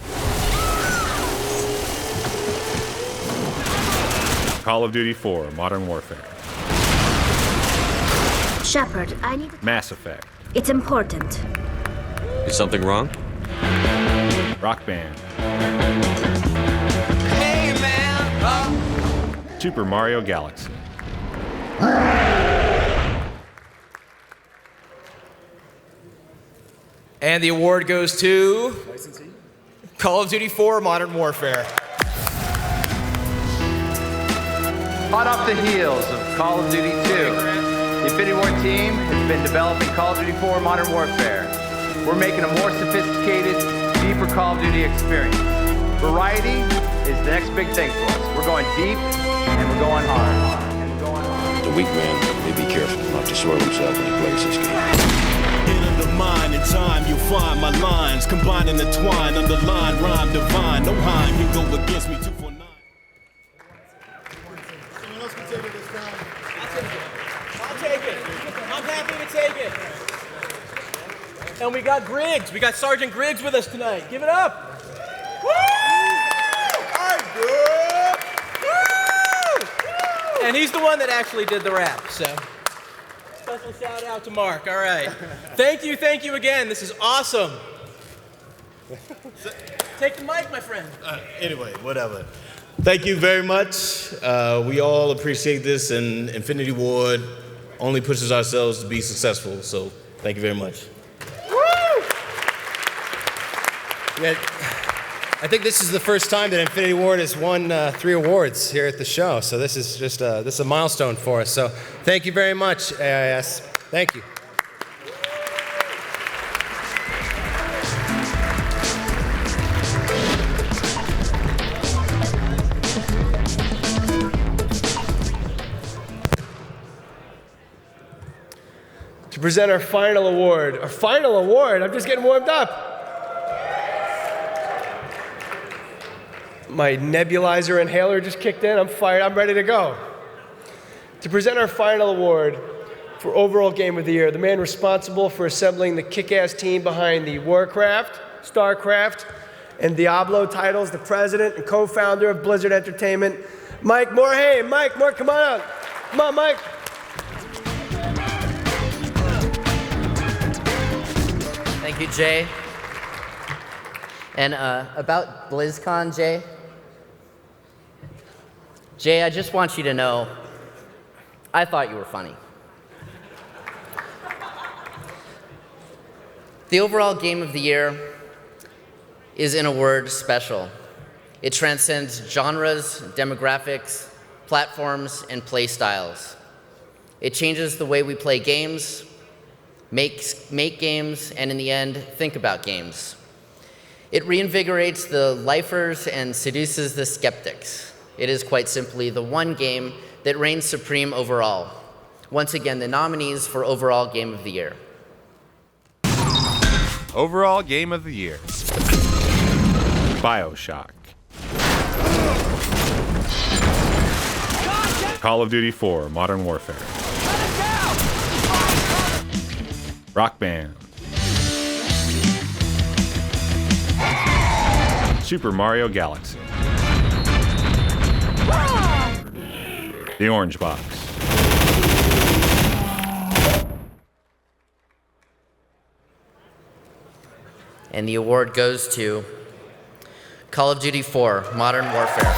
Call of Duty 4, Modern Warfare. Shepard, I need... Mass Effect. It's important. Is something wrong? Rock Band. Hey, man! Super Mario Galaxy. And the award goes to... Call of Duty 4, Modern Warfare. Hot off the heels of Call of Duty 2. The Infinity Ward team has been developing Call of Duty 4 Modern Warfare. We're making a more sophisticated, deeper Call of Duty experience. Variety is the next big thing for us. We're going deep and we're going hard. The weak man may be careful not to soil himself when he plays this game. In the mind, in time, you'll find my lines. Combine and entwine, underline, rhyme divine. No Heim, you go against me 249. I'll take it. I'm happy to take it. And we got Griggs. We got Sergeant Griggs with us tonight. Give it up. Woo! Woo! And he's the one that actually did the rap, so special shout out to Mark. All right. Thank you again. This is awesome. Take the mic, my friend. Anyway, whatever. Thank you very much. We all appreciate this, and Infinity Ward only pushes ourselves to be successful, so thank you very much. Yeah, I think this is the first time that Infinity Ward has won 3 awards here at the show, so this is just this is a milestone for us. So thank you very much, AIS. Thank you. To present our final award. Our final award? I'm just getting warmed up. My nebulizer inhaler just kicked in. I'm fired. I'm ready to go. To present our final award for overall game of the year, the man responsible for assembling the kick-ass team behind the Warcraft, StarCraft, and Diablo titles, the president and co-founder of Blizzard Entertainment, Mike Mohr. Hey, Mike Mohr, come on out. Come on, Mike. Thank you, Jay. And about BlizzCon, Jay, I just want you to know, I thought you were funny. The overall game of the year is, in a word, special. It transcends genres, demographics, platforms, and play styles. It changes the way we play games, make games, and in the end, think about games. It reinvigorates the lifers and seduces the skeptics. It is quite simply the one game that reigns supreme overall. Once again, the nominees for overall game of the year. Overall game of the year. BioShock. Call of Duty 4 Modern Warfare. Rock Band. Super Mario Galaxy. The Orange Box. And the award goes to Call of Duty 4 Modern Warfare.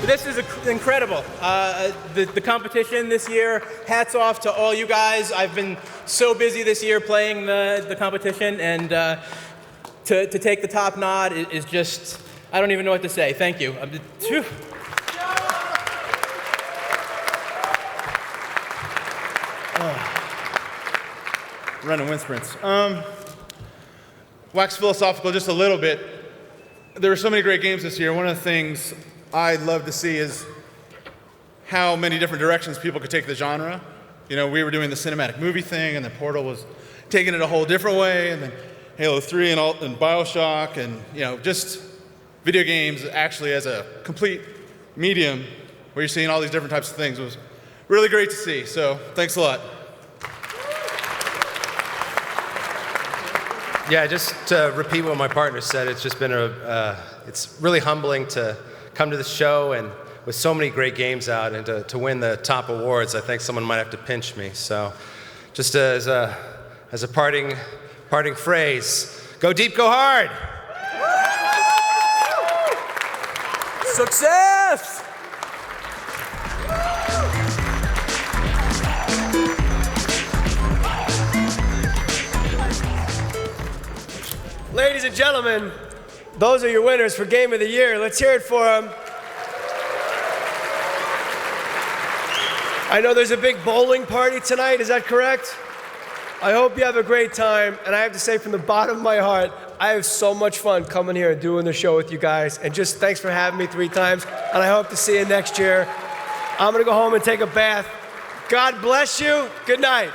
This is incredible. The competition this year, hats off to all you guys. I've been so busy this year playing the competition, and to take the top nod is just, I don't even know what to say. Thank you. Running wind sprints. Wax philosophical just a little bit. There were so many great games this year. One of the things I'd love to see is how many different directions people could take the genre. You know, we were doing the cinematic movie thing, and then Portal was taking it a whole different way, and then Halo 3 and BioShock, and just video games actually as a complete medium where you're seeing all these different types of things. It was really great to see. So thanks a lot. Yeah, just to repeat what my partner said, it's just been it's really humbling to come to the show and with so many great games out and to win the top awards. I think someone might have to pinch me. So just as a parting phrase, go deep, go hard. Success! Ladies and gentlemen, those are your winners for Game of the Year. Let's hear it for them. I know there's a big bowling party tonight, is that correct? I hope you have a great time, and I have to say from the bottom of my heart, I have so much fun coming here and doing the show with you guys, and just thanks for having me 3 times, and I hope to see you next year. I'm gonna go home and take a bath. God bless you. Good night.